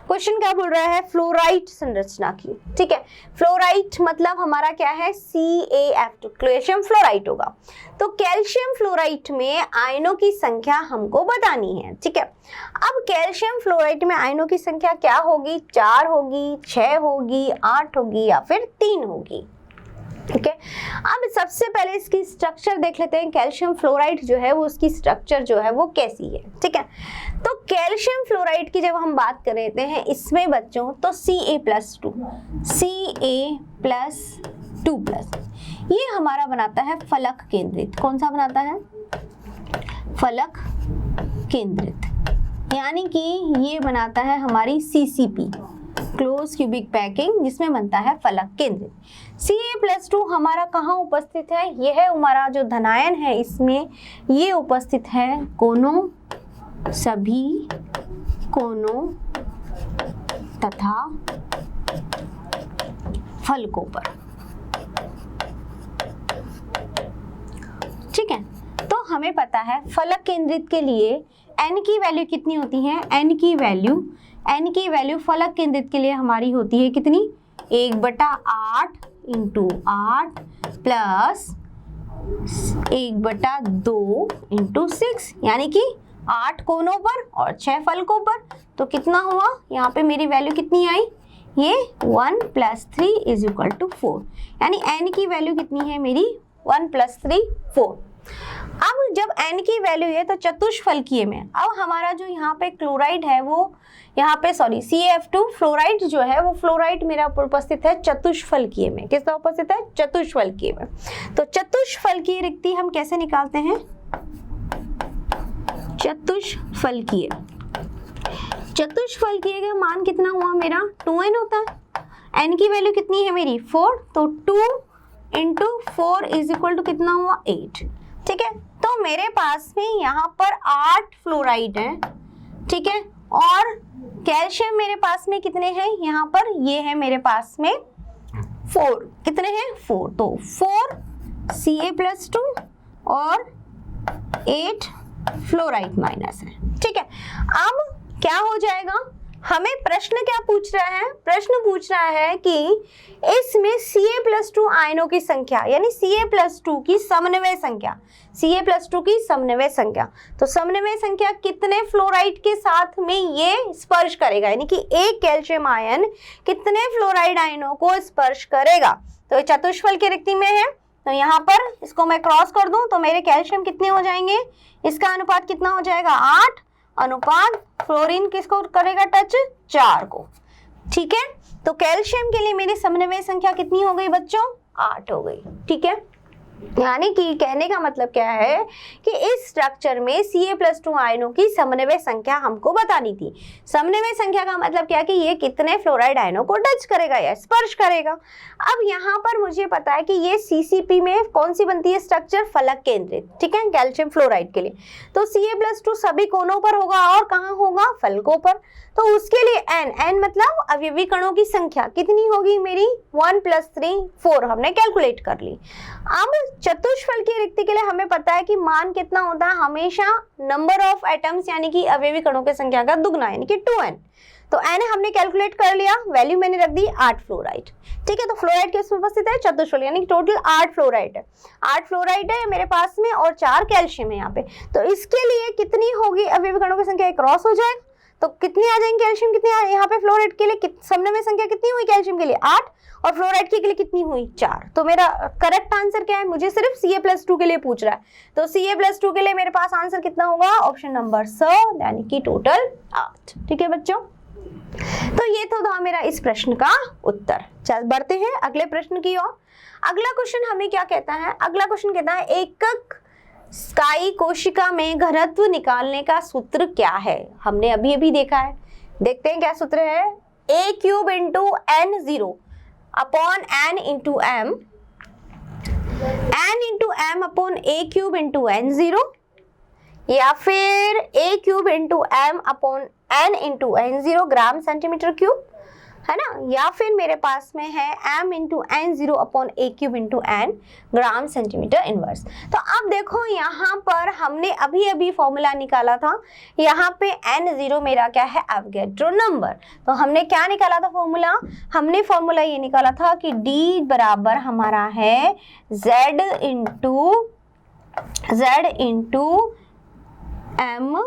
क्वेश्चन क्या बोल रहा है, फ्लोराइड संरचना की। ठीक है, फ्लोराइड मतलब हमारा क्या है, CaF2, कैल्शियम फ्लोराइड होगा। तो कैल्शियम फ्लोराइड में आयनों की संख्या हमको बतानी है। ठीक है, अब कैल्शियम फ्लोराइड में आयनों की संख्या क्या होगी, 4 होगी, 6 होगी, 8 होगी या फिर 3 होगी। ठीक है, अब सबसे पहले इसकी स्ट्रक्चर देख लेते हैं, कैल्शियम फ्लोराइड जो है वो उसकी स्ट्रक्चर जो है वो कैसी है। ठीक है, तो कैल्शियम फ्लोराइड की जब हम बात कर रहे हैं इसमें बच्चों तो Ca+2 ये हमारा बनाता है फलक केंद्रित। कौन सा बनाता है, फलक केंद्रित, यानी कि ये बनाता है हमारी CCP, क्लोज क्यूबिक पैकिंग, जिसमें बनता है फलक केंद्रित। Ca+2 हमारा कहाँ उपस्थित है, यह है हमारा जो धनायन है इसमें ये उपस्थित है कोनों, सभी कोनों तथा फलकों पर। ठीक है, तो हमें पता है फलक केंद्रित के लिए n की वैल्यू कितनी होती है, n की वैल्यू फलक केंद्रित के लिए हमारी होती है कितनी, 1/8 इंटू 8 प्लस 1/2 इंटू 6, यानी कि 8 कोनों पर और 6 फलकों पर। तो कितना हुआ, यहाँ पे मेरी वैल्यू कितनी आई, ये 1 + 3 = 4, यानी n की वैल्यू कितनी है मेरी 1 + 3 4। अब जब n की वैल्यू है तो चतुष्फलकीय में, अब हमारा जो यहाँ पे क्लोराइड है वो यहाँ पे CaF2 फ्लोराइड जो है वो फ्लोराइड मेरा उपस्थित है चतुष्फलकीय में। किसका उपस्थित है, चतुष्फलकीय में। तो चतुष्फलकीय रिक्ति हम कैसे निकालते हैं, चतुष्फलकीय का मान कितना हुआ मेरा 2n होता है, n की वैल्यू कितनी है मेरी 4, तो 2 × 4 = कितना हुआ 8। ठीक है, तो मेरे पास में यहाँ पर 8 फ्लोराइड है, ठीक है, और कैल्शियम मेरे पास में कितने हैं, यहाँ पर ये है मेरे पास में 4, कितने हैं 4, तो 4 Ca+2 और 8 फ्लोराइड माइनस है। ठीक है, अब क्या हो जाएगा, हमें प्रश्न क्या पूछ रहा है, प्रश्न पूछ रहा है कि इसमें Ca+2 आयनों की संख्या, यानी Ca+2 की समन्वय संख्या, Ca+2 की समन्वय संख्या, तो समन्वय संख्या कितने फ्लोराइड के साथ में ये स्पर्श करेगा, यानी कि एक कैल्शियम आयन कितने फ्लोराइड आयनों को स्पर्श करेगा। तो ये चतुष्फल की रिक्ति में है, तो यहाँ पर इसको मैं क्रॉस कर दूं तो मेरे कैल्शियम कितने हो जाएंगे, इसका अनुपात कितना हो जाएगा 8 अनुपात फ्लोरीन किसको करेगा टच 4 को। ठीक है, तो कैल्शियम के लिए मेरी समन्वय संख्या कितनी हो गई बच्चों 8 हो गई। ठीक है, यानी कि कहने का मतलब क्या है कि इस स्ट्रक्चर में Ca+2 आयनों की समन्वय संख्या हमको बतानी थी। समन्वय संख्या का मतलब क्या कि ये कितने फ्लोराइड आयनों को टच करेगा या स्पर्श करेगा। अब यहाँ पर मुझे पता है कि ये CCP में कौन सी बनती है स्ट्रक्चर, फलक केंद्रित। ठीक है, कैल्शियम फ्लोराइड के लिए तो Ca+2 सभी कोनों पर होगा और कहाँ होगा, फलकों पर। तो उसके लिए n मतलब अवयवी कणों की संख्या कितनी होगी मेरी 1 + 3 4 हमने कैलकुलेट कर ली। अब चतुष्फल की रिक्ति के लिए हमें पता है कि मान कितना होता है, हमेशा नंबर ऑफ एटम्स यानी कि अवयवी कणों की संख्या का दुगना यानी कि 2n। तो n हमने कैलकुलेट कर लिया, वैल्यू मैंने रख दी 8 फ्लोराइड। ठीक है, तो फ्लोराइड किस में उपस्थित है, चतुष्फल, यानी कि टोटल 8 फ्लोराइड है, 8 फ्लोराइड है मेरे पास में और 4 कैल्शियम है यहाँ पे। तो इसके लिए कितनी होगी अवयवी कणों की संख्या, क्रॉस हो जाएगा तो कितनी आ जाएंगे कैल्शियम, कितनी आ यहाँ पे फ्लोराइड के लिए समन्वय संख्या कितनी हुई कैल्शियम के लिए 8 और फ्लोराइड के लिए कितनी हुई 4। तो मेरा करेक्ट आंसर क्या है, मुझे सिर्फ Ca+2 के लिए पूछ रहा है, तो Ca+2 के लिए मेरे पास आंसर कितना होगा, ऑप्शन नंबर स, यानी कि टोटल 8। ठीक है बच्चों, तो ये तो था मेरा इस प्रश्न का उत्तर। चल बढ़ते हैं अगले प्रश्न की ओर। अगला क्वेश्चन हमें क्या कहता है, अगला क्वेश्चन कहता है एकक स्काई कोशिका में घनत्व निकालने का सूत्र क्या है। हमने अभी अभी देखा है, देखते हैं क्या सूत्र है, A³ × N0 upon N × M, N × M upon A³ × N0, या फिर A³ × M upon N × N0 gram centimetre cube, है ना, या फिर मेरे पास में है M × N0 upon A³ × N gram centimetre inverse. तो अब देखो यहाँ पर हमने अभी अभी फॉर्मूला निकाला था, यहाँ पे N0 मेरा क्या है, एवोगैड्रो नंबर। तो हमने क्या निकाला था फॉर्मूला, हमने फॉर्मूला ये निकाला था कि D बराबर हमारा है Z × M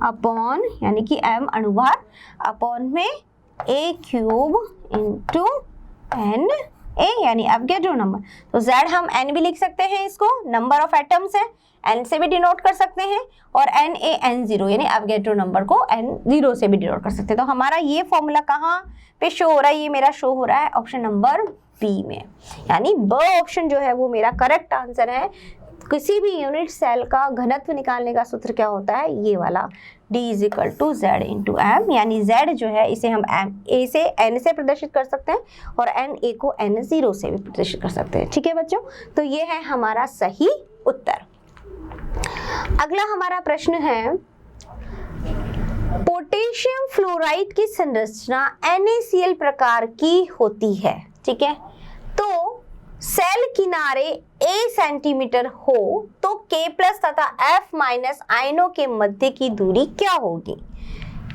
अपॉन, यानी कि M अणुभार अपॉन में A³ × Na, यानी एवोगैड्रो नंबर। तो Z हम N भी लिख सकते हैं, इसको नंबर ऑफ एटम्स है N से भी डिनोट कर सकते हैं, और Na N0 यानी एवोगैड्रो नंबर को N0 से भी डिनोट कर सकते हैं। तो हमारा ये फॉर्मूला कहाँ पे शो हो रहा है, ये मेरा शो हो रहा है ऑप्शन नंबर बी में, यानी ब ऑप्शन जो है वो मेरा करेक्ट आंसर है। किसी भी यूनिट सेल का घनत्व निकालने का सूत्र क्या होता है, ये वाला D = Z × M, यानी Z जो है इसे हम A से N से प्रदर्शित कर सकते हैं और Na को N0 से भी प्रदर्शित कर सकते हैं। ठीक है बच्चों, तो ये है हमारा सही उत्तर। अगला हमारा प्रश्न है, पोटेशियम फ्लोराइड की संरचना NaCl प्रकार की होती है। ठीक है, तो सेल किनारे A सेंटीमीटर हो तो K+ तथा F- आयनों के मध्य की दूरी क्या होगी,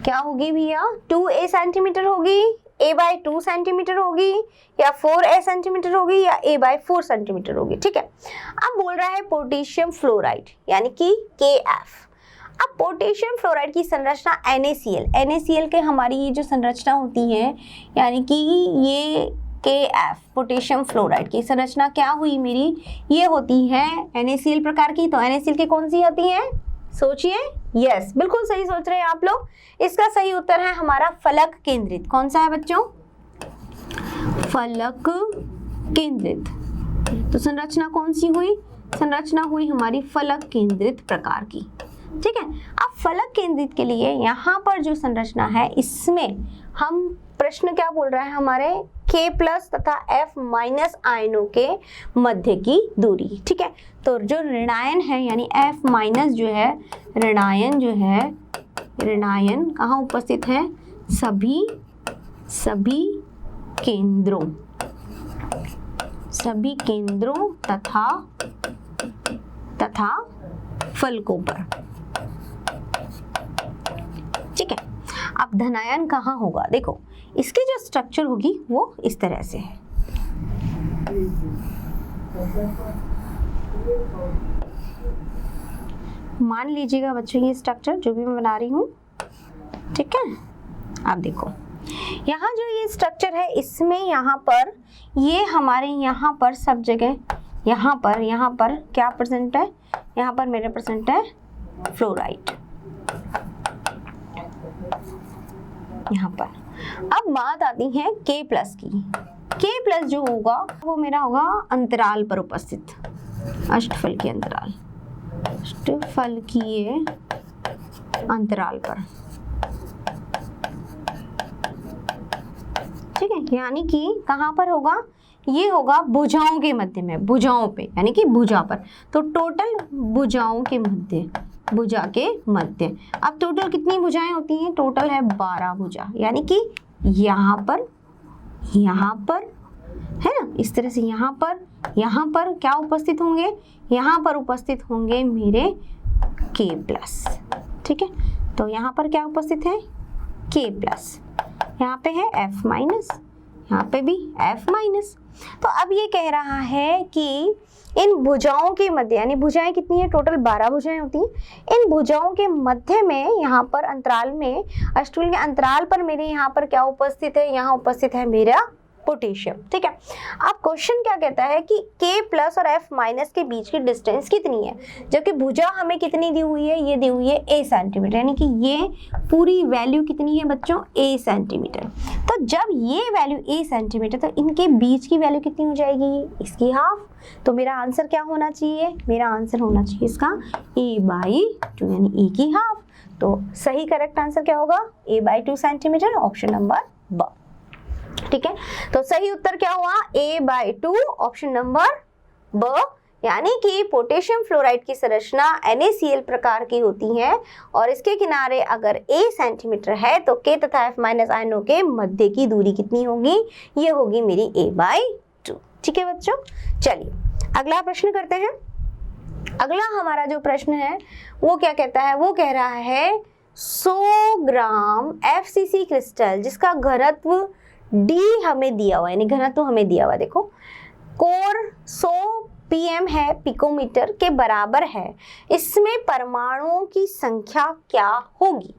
क्या होगी भैया, 2A सेंटीमीटर होगी, a/2 सेंटीमीटर होगी या 4a सेंटीमीटर होगी या a/4 सेंटीमीटर होगी। ठीक है, अब बोल रहा है पोटेशियम फ्लोराइड यानी कि KF। अब पोटेशियम फ्लोराइड की संरचना NaCl के हमारी ये जो संरचना होती है यानी कि ये KF पोटेशियम फ्लोराइड की संरचना क्या हुई मेरी, ये होती है NaCl प्रकार की। तो NaCl की कौन सी होती है, सोचिए। यस, बिल्कुल सही सोच रहे हैं आप लोग। इसका सही उत्तर है हमारा फलक केंद्रित। कौन सा है बच्चों, फलक केंद्रित। तो संरचना कौन सी हुई, संरचना हुई हमारी फलक केंद्रित प्रकार की। ठीक है, अब फलक केंद्रित के लिए यहाँ पर जो संरचना है इसमें हम प्रश्न क्या बोल रहा है हमारे K+ तथा F- आयनों के मध्य की दूरी। ठीक है, तो जो ऋणायन है यानी F- जो है ऋणायन जो है, ऋणायन कहाँ उपस्थित है, सभी केंद्रों तथा फलकों पर। ठीक है, अब धनायन कहाँ होगा, देखो इसकी जो स्ट्रक्चर होगी वो इस तरह से है। मान लीजिएगा बच्चों ये स्ट्रक्चर जो भी मैं बना रही हूँ। ठीक है, आप देखो यहाँ जो ये स्ट्रक्चर है इसमें यहाँ पर ये हमारे यहाँ पर सब जगह यहाँ पर क्या प्रेजेंट है, यहाँ पर मेरे प्रेजेंट है फ्लोराइड यहाँ पर। अब बात आती है K+ की। K+ जो होगा वो मेरा होगा अंतराल पर उपस्थित, अष्टफलकीय अंतराल, अष्टफलकीय अंतराल पर। ठीक है, यानी कि कहाँ पर होगा, ये होगा भुजाओं के मध्य में, भुजाओं पे यानी कि भुजा पर। तो टोटल भुजाओं के मध्य, भुजा के मध्य। अब टोटल कितनी भुजाएं होती हैं, टोटल है 12 भुजा, यानी कि यहाँ पर है ना, इस तरह से यहाँ पर क्या उपस्थित होंगे, यहाँ पर उपस्थित होंगे मेरे K+। ठीक है, तो यहाँ पर क्या उपस्थित है, K+, यहाँ पे है F-, यहाँ पे भी F-। तो अब ये कह रहा है कि इन भुजाओं के मध्य, यानी भुजाएं कितनी है, टोटल 12 भुजाएं होती हैं। इन भुजाओं के मध्य में यहाँ पर अंतराल में, अष्टफल के अंतराल पर मेरे यहाँ पर क्या उपस्थित है, यहाँ उपस्थित है मेरा पोटेशियम। ठीक है, अब क्वेश्चन क्या कहता है कि K+ और F- के बीच की डिस्टेंस कितनी है, जबकि भुजा हमें कितनी दी हुई है, ये दी हुई है A सेंटीमीटर, यानी कि ये पूरी वैल्यू कितनी है बच्चों, A सेंटीमीटर। तो जब ये वैल्यू A सेंटीमीटर, तो इनके बीच की वैल्यू कितनी हो जाएगी, इसकी हाफ। तो मेरा आंसर क्या होना चाहिए, मेरा आंसर होना चाहिए इसका A/2 यानी A की हाफ। तो सही करेक्ट आंसर क्या होगा, A/2 सेंटीमीटर, ऑप्शन नंबर ब। ठीक है, तो सही उत्तर क्या हुआ, A/2 ऑप्शन नंबर ब, यानी कि पोटेशियम फ्लोराइड की संरचना NaCl प्रकार की होती है और इसके किनारे अगर A सेंटीमीटर है तो K तथा F- आयनों के मध्य की दूरी कितनी होगी, ये होगी मेरी A/2। ठीक है बच्चों, चलिए अगला प्रश्न करते हैं। अगला हमारा जो प्रश्न है वो क्या कहता है, वो कह रहा है 100 ग्राम FCC क्रिस्टल जिसका घनत्व D हमें दिया हुआ है, यानी घनत्व हमें दिया हुआ, देखो कोर 100 pm है, पिकोमीटर के बराबर है, इसमें परमाणुओं की संख्या क्या होगी,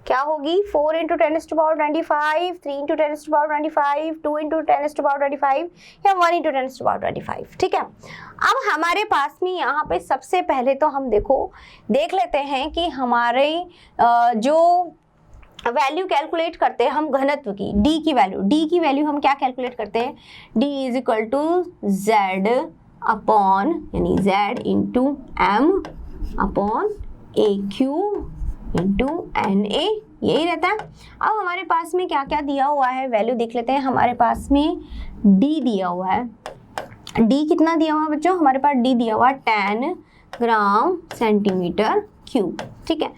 4 × 10⁻25, 3 × 10⁻25, 2 × 10⁻25 या 1 × 10⁻25। ठीक है, अब हमारे पास में यहाँ पे सबसे पहले तो हम देख लेते हैं कि हमारे जो वैल्यू कैलकुलेट करते हैं हम घनत्व की, D की वैल्यू हम क्या कैलकुलेट करते हैं, D = Z अपॉन, यानी Z × M/AQ × NA, यही रहता है। अब हमारे पास में क्या क्या दिया हुआ है, वैल्यू देख लेते हैं। हमारे पास में D दिया हुआ है, D कितना दिया हुआ है बच्चों, हमारे पास D दिया हुआ है 10 ग्राम सेंटीमीटर क्यूब। ठीक है,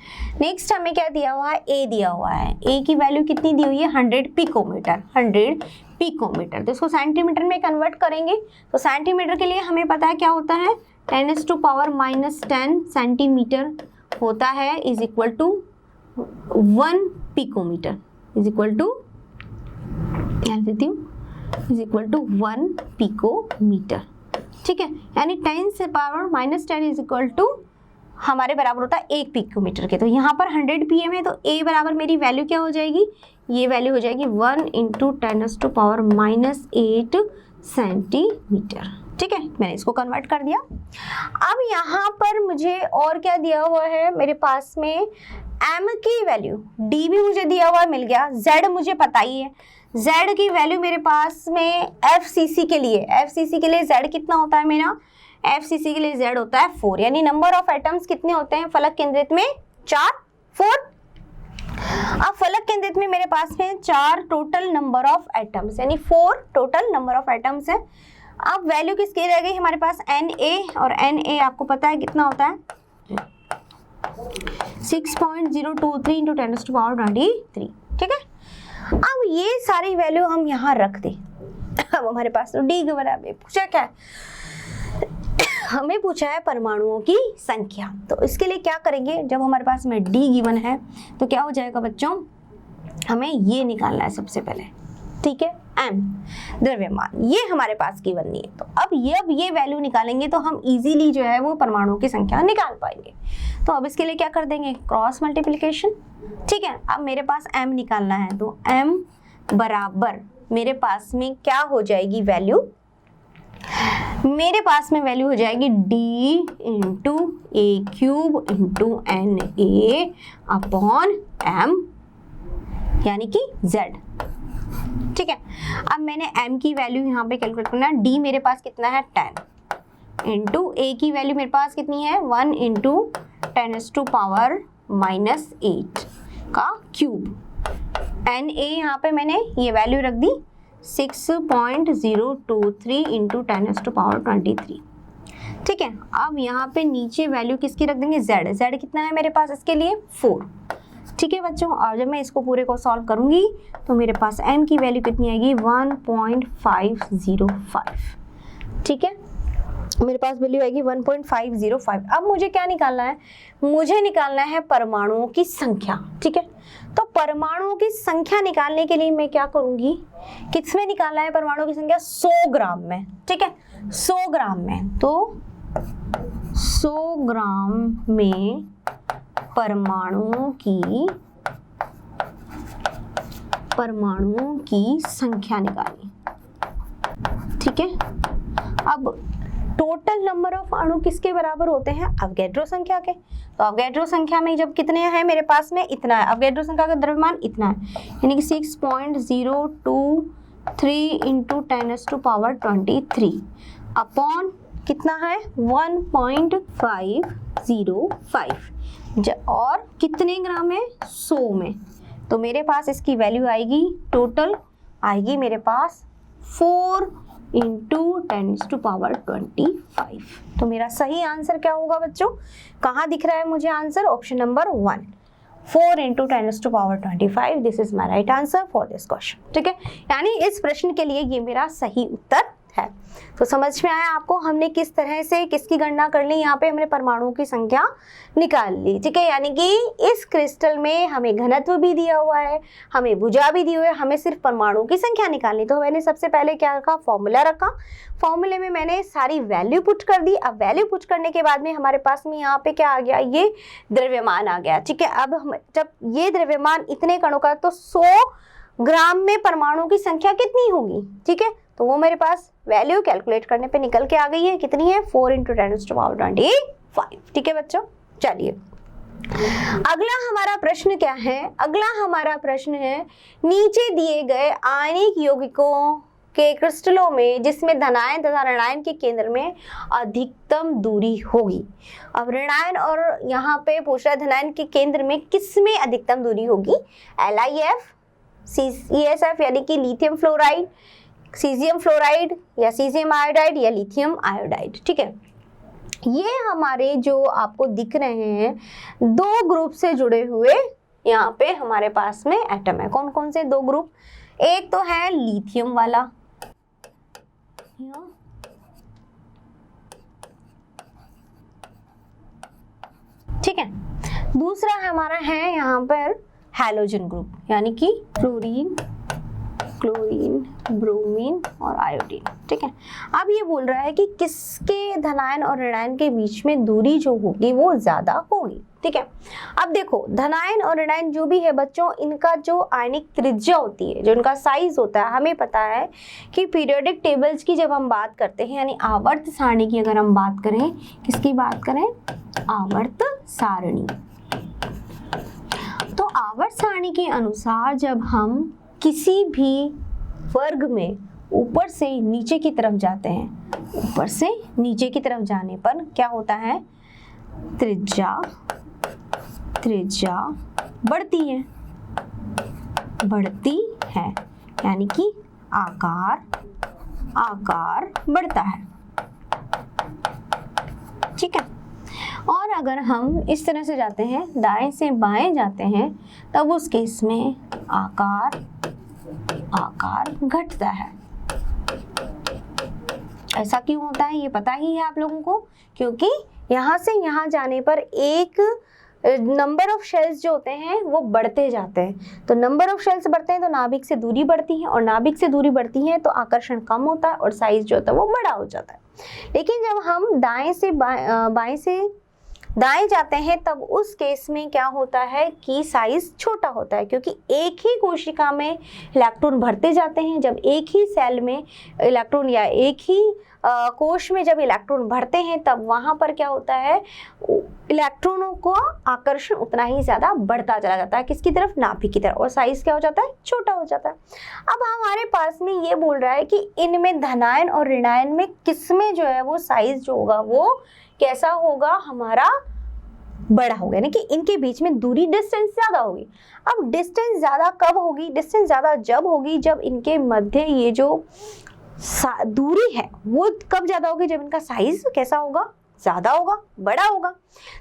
नेक्स्ट हमें क्या दिया हुआ है, A दिया हुआ है, A की वैल्यू कितनी दी हुई है, 100 पिकोमीटर, 100 पिकोमीटर। तो इसको सेंटीमीटर में कन्वर्ट करेंगे, तो सेंटीमीटर के लिए हमें पता है क्या होता है, 10⁻⁻10 सेंटीमीटर होता है, is equal to 1 picometre, is equal to क्या देती हूँ, इज इक्वल टू 1 पिकोमीटर। ठीक है, यानी 10 से पावर -10 इज इक्वल टू हमारे बराबर होता है 1 पिकोमीटर के। तो यहाँ पर 100 pm है, तो A बराबर मेरी वैल्यू क्या हो जाएगी, ये वैल्यू हो जाएगी 1 × 10⁻⁸ सेंटीमीटर। ठीक है, मैंने इसको कन्वर्ट कर दिया। अब यहाँ पर मुझे और क्या दिया हुआ है, मेरे पास में m की वैल्यू, d भी मुझे दिया हुआ मिल गया, z मुझे पता ही है, z की वैल्यू मेरे पास में FCC के लिए z कितना होता है मेरा, FCC के लिए z होता है 4, यानी नंबर ऑफ एटम्स कितने होते हैं फलक केंद्रित में, 4। अब फलक केंद्रित में मेरे पास में 4 टोटल नंबर ऑफ एटम्स, यानी 4 टोटल नंबर ऑफ एटम्स है। अब वैल्यू किसकी रह गई हमारे पास, Na, और Na आपको पता है कितना होता है, 6.023 × 10⁻23। ठीक है, अब ये सारी वैल्यू हम यहाँ रख दें। अब हमारे पास तो D के बराबर पूछा क्या है, हमें पूछा है परमाणुओं की संख्या। तो इसके लिए क्या करेंगे, जब हमारे पास में D गिवन है तो क्या हो जाएगा बच्चों, हमें ये निकालना है सबसे पहले। ठीक है, M द्रव्यमान, ये हमारे पास गिवन नहीं है, तो अब ये वैल्यू निकालेंगे तो हम इजीली जो है वो परमाणुओं की संख्या निकाल पाएंगे। तो अब इसके लिए क्या कर देंगे, क्रॉस मल्टीप्लिकेशन। ठीक है, अब मेरे पास M निकालना है, तो M बराबर मेरे पास में क्या हो जाएगी वैल्यू, मेरे पास में वैल्यू हो जाएगी D × A³ × Na/m, यानी कि Z। ठीक है, अब मैंने m की वैल्यू यहाँ पे कैलकुलेट करना है। D मेरे पास कितना है 10, इंटू A की वैल्यू मेरे पास कितनी है 1 × 10⁻⁻8 का क्यूब। Na यहाँ पे मैंने ये वैल्यू रख दी 6.023 × 10⁻23। ठीक है, अब यहाँ पे नीचे वैल्यू किसकी रख देंगे, Z कितना है मेरे पास इसके लिए 4। ठीक है बच्चों, और जब मैं इसको पूरे को सॉल्व करूंगी तो मेरे पास m की वैल्यू कितनी आएगी 1.505। ठीक है, मेरे पास वैल्यू आएगी 1.505। अब मुझे क्या निकालना है, मुझे निकालना है परमाणुओं की संख्या। ठीक है, तो परमाणुओं की संख्या निकालने के लिए मैं क्या करूंगी, किसमें निकालना है परमाणुओं की संख्या, 100 ग्राम में। ठीक है, 100 ग्राम में, तो 100 ग्राम में परमाणुओं की संख्या निकाली। ठीक है, अब टोटल नंबर ऑफ अणु किसके बराबर होते हैं, अवगैड्रो संख्या के। तो अवगैड्रो संख्या में जब कितने हैं मेरे पास में इतना है, अवगैड्रो संख्या का द्रव्यमान इतना है, यानी कि 6.023 × 10⁻23 अपॉन कितना है 1.505, और कितने ग्राम है 100 में। तो मेरे पास इसकी वैल्यू आएगी, टोटल आएगी मेरे पास 4 × 10⁻25। तो मेरा सही आंसर क्या होगा बच्चों, कहाँ दिख रहा है मुझे answer, option number 1, 4 × 10⁻25। This is my right answer for this question. ठीक है, यानी इस प्रश्न के लिए ये मेरा सही उत्तर है। तो समझ में आया आपको, हमने किस तरह से किसकी गणना कर ली, यहाँ पे हमने परमाणुओं की संख्या निकाल ली। ठीक है, यानी कि इस क्रिस्टल में हमें घनत्व भी दिया हुआ है, हमें भुजा भी दी हुई है, हमें सिर्फ परमाणुओं की संख्या निकालनी। तो मैंने सबसे पहले क्या रखा, फॉर्मूला रखा, फॉर्मूले में मैंने सारी वैल्यू पुट कर दी। अब वैल्यू पुट करने के बाद में हमारे पास में यहाँ पे क्या आ गया, ये द्रव्यमान आ गया। ठीक है, अब हम जब ये द्रव्यमान इतने कणों का, तो 100 ग्राम में परमाणुओं की संख्या कितनी होगी। ठीक है, तो वो मेरे पास वैल्यू कैलकुलेट करने पे निकल के आ गई है, कितनी है 4 × 10⁻25। ठीक है बच्चों, चलिए अगला हमारा प्रश्न क्या है, अगला हमारा प्रश्न है, नीचे दिए गए आयनिक यौगिकों के क्रिस्टलों में जिसमें धनायन तथा ऋणायन के केंद्र में अधिकतम दूरी होगी। अब ऋणायन और यहाँ पे पूछ रहा है धनायन के केंद्र में किसमें अधिकतम दूरी होगी, LiF, CESF यानी कि लिथियम फ्लोराइड, सीजियम फ्लोराइड या सीजियम आयोडाइड या लिथियम आयोडाइड। ठीक है, ये हमारे जो आपको दिख रहे हैं 2 ग्रुप से जुड़े हुए यहाँ पे हमारे पास में एटम है। कौन कौन से 2 ग्रुप, एक तो है लिथियम वाला, ठीक है, दूसरा हमारा है यहाँ पर हैलोजन ग्रुप, यानी कि फ्लोरीन क्लोरीन, ब्रोमीन और आयोडीन। ठीक है, अब ये बोल रहा है कि किसके धनायन और ऋणायन के बीच में दूरी जो होगी वो ज्यादा होगी। ठीक है, अब देखो धनायन और ऋणायन जो भी है बच्चों, इनका जो आयनिक त्रिज्या होती है, जो इनका साइज होता है, हमें पता है कि पीरियोडिक टेबल्स की जब हम बात करते हैं, यानी आवर्त सारणी की अगर हम बात करें, किसकी बात करें, आवर्त सारणी, तो आवर्त सारणी के अनुसार जब हम किसी भी वर्ग में ऊपर से नीचे की तरफ जाते हैं, ऊपर से नीचे की तरफ जाने पर क्या होता है, त्रिज्या बढ़ती है, यानी कि आकार बढ़ता है। ठीक है, और अगर हम इस तरह से जाते हैं, दाएं से बाएं जाते हैं, तब उस केस में आकार घटता है। ऐसा क्यों होता है ये पता ही है आप लोगों को, क्योंकि यहाँ से यहाँ जाने पर एक नंबर ऑफ शेल्स जो होते हैं वो बढ़ते जाते हैं। तो नंबर ऑफ शेल्स बढ़ते हैं तो नाभिक से दूरी बढ़ती है, और नाभिक से दूरी बढ़ती है तो आकर्षण कम होता है और साइज जो होता है वो बड़ा हो जाता है। लेकिन जब हम दाएं से बाएं से दाएं जाते हैं, तब उस केस में क्या होता है कि साइज छोटा होता है, क्योंकि एक ही कोशिका में इलेक्ट्रॉन भरते जाते हैं। जब एक ही सेल में इलेक्ट्रॉन या एक ही कोश में जब इलेक्ट्रॉन भरते हैं, तब वहां पर क्या होता है, इलेक्ट्रॉनों को आकर्षण उतना ही ज्यादा बढ़ता चला जाता है, किसकी तरफ, नाभिक की तरफ, और साइज क्या हो जाता है, छोटा हो जाता है। अब हमारे पास में ये बोल रहा है कि इनमें धनायन और ऋणायन में किसमें जो है वो साइज जो होगा वो कैसा होगा, हमारा बड़ा होगा, यानी कि इनके बीच में दूरी, डिस्टेंस ज्यादा होगी। अब डिस्टेंस ज्यादा कब होगी, डिस्टेंस ज्यादा जब होगी जब इनके मध्य ये जो दूरी है वो कब ज्यादा होगी, जब इनका साइज कैसा होगा, ज्यादा होगा, बड़ा होगा।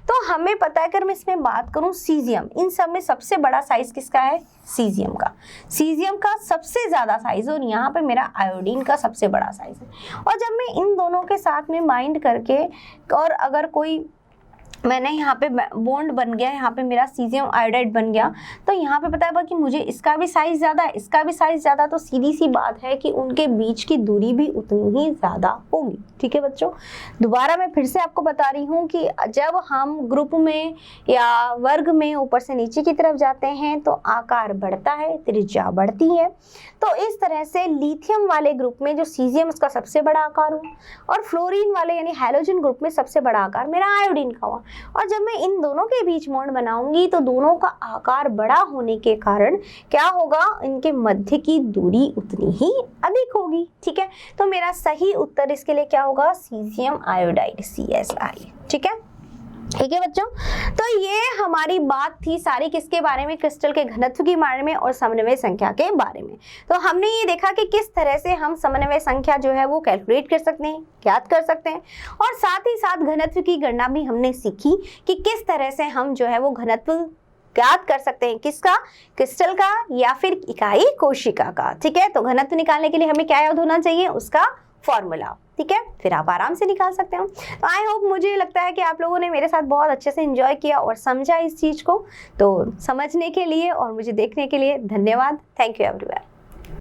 तो हमें पता है, अगर मैं इसमें बात करूं सीजियम, इन सब में सबसे बड़ा साइज किसका है, सीजियम का सबसे ज्यादा साइज, और यहाँ पे मेरा आयोडीन का सबसे बड़ा साइज है। और जब मैं इन दोनों के साथ में बाइंड करके, और अगर कोई मैंने यहाँ पे बॉन्ड बन गया, यहाँ पे मेरा सीजियम आयोडाइड बन गया, तो यहाँ पे पता है कि मुझे इसका भी साइज ज़्यादा है, इसका भी साइज ज़्यादा, तो सीधी सी बात है कि उनके बीच की दूरी भी उतनी ही ज़्यादा होगी। ठीक है बच्चों, दोबारा मैं फिर से आपको बता रही हूँ कि जब हम ग्रुप में या वर्ग में ऊपर से नीचे की तरफ जाते हैं तो आकार बढ़ता है, त्रिज्या बढ़ती है। तो इस तरह से लिथियम वाले ग्रुप में जो सीजियम, उसका सबसे बड़ा आकार हुआ, और फ्लोरीन वाले यानी हैलोजन ग्रुप में सबसे बड़ा आकार मेरा आयोडीन का हुआ। और जब मैं इन दोनों के बीच बॉन्ड बनाऊंगी तो दोनों का आकार बड़ा होने के कारण क्या होगा, इनके मध्य की दूरी उतनी ही अधिक होगी। ठीक है, तो मेरा सही उत्तर इसके लिए क्या होगा, सीजियम आयोडाइड, CSI। ठीक है बच्चों, तो ये हमारी बात थी सारी किसके बारे में, क्रिस्टल के घनत्व के बारे में और समन्वय संख्या के बारे में। तो हमने ये देखा कि किस तरह से हम समन्वय संख्या जो है वो कैलकुलेट कर सकते हैं, ज्ञात कर सकते हैं, और साथ ही साथ घनत्व की गणना भी हमने सीखी कि किस तरह से हम जो है वो घनत्व ज्ञात कर सकते हैं, किसका, क्रिस्टल का या फिर इकाई कोशिका का। ठीक है, तो घनत्व निकालने के लिए हमें क्या याद होना चाहिए, उसका फॉर्मूला। ठीक है, फिर आप आराम से निकाल सकते हो। तो आई होप, मुझे लगता है कि आप लोगों ने मेरे साथ बहुत अच्छे से एंजॉय किया और समझा इस चीज़ को। तो समझने के लिए और मुझे देखने के लिए धन्यवाद। Thank you everyone.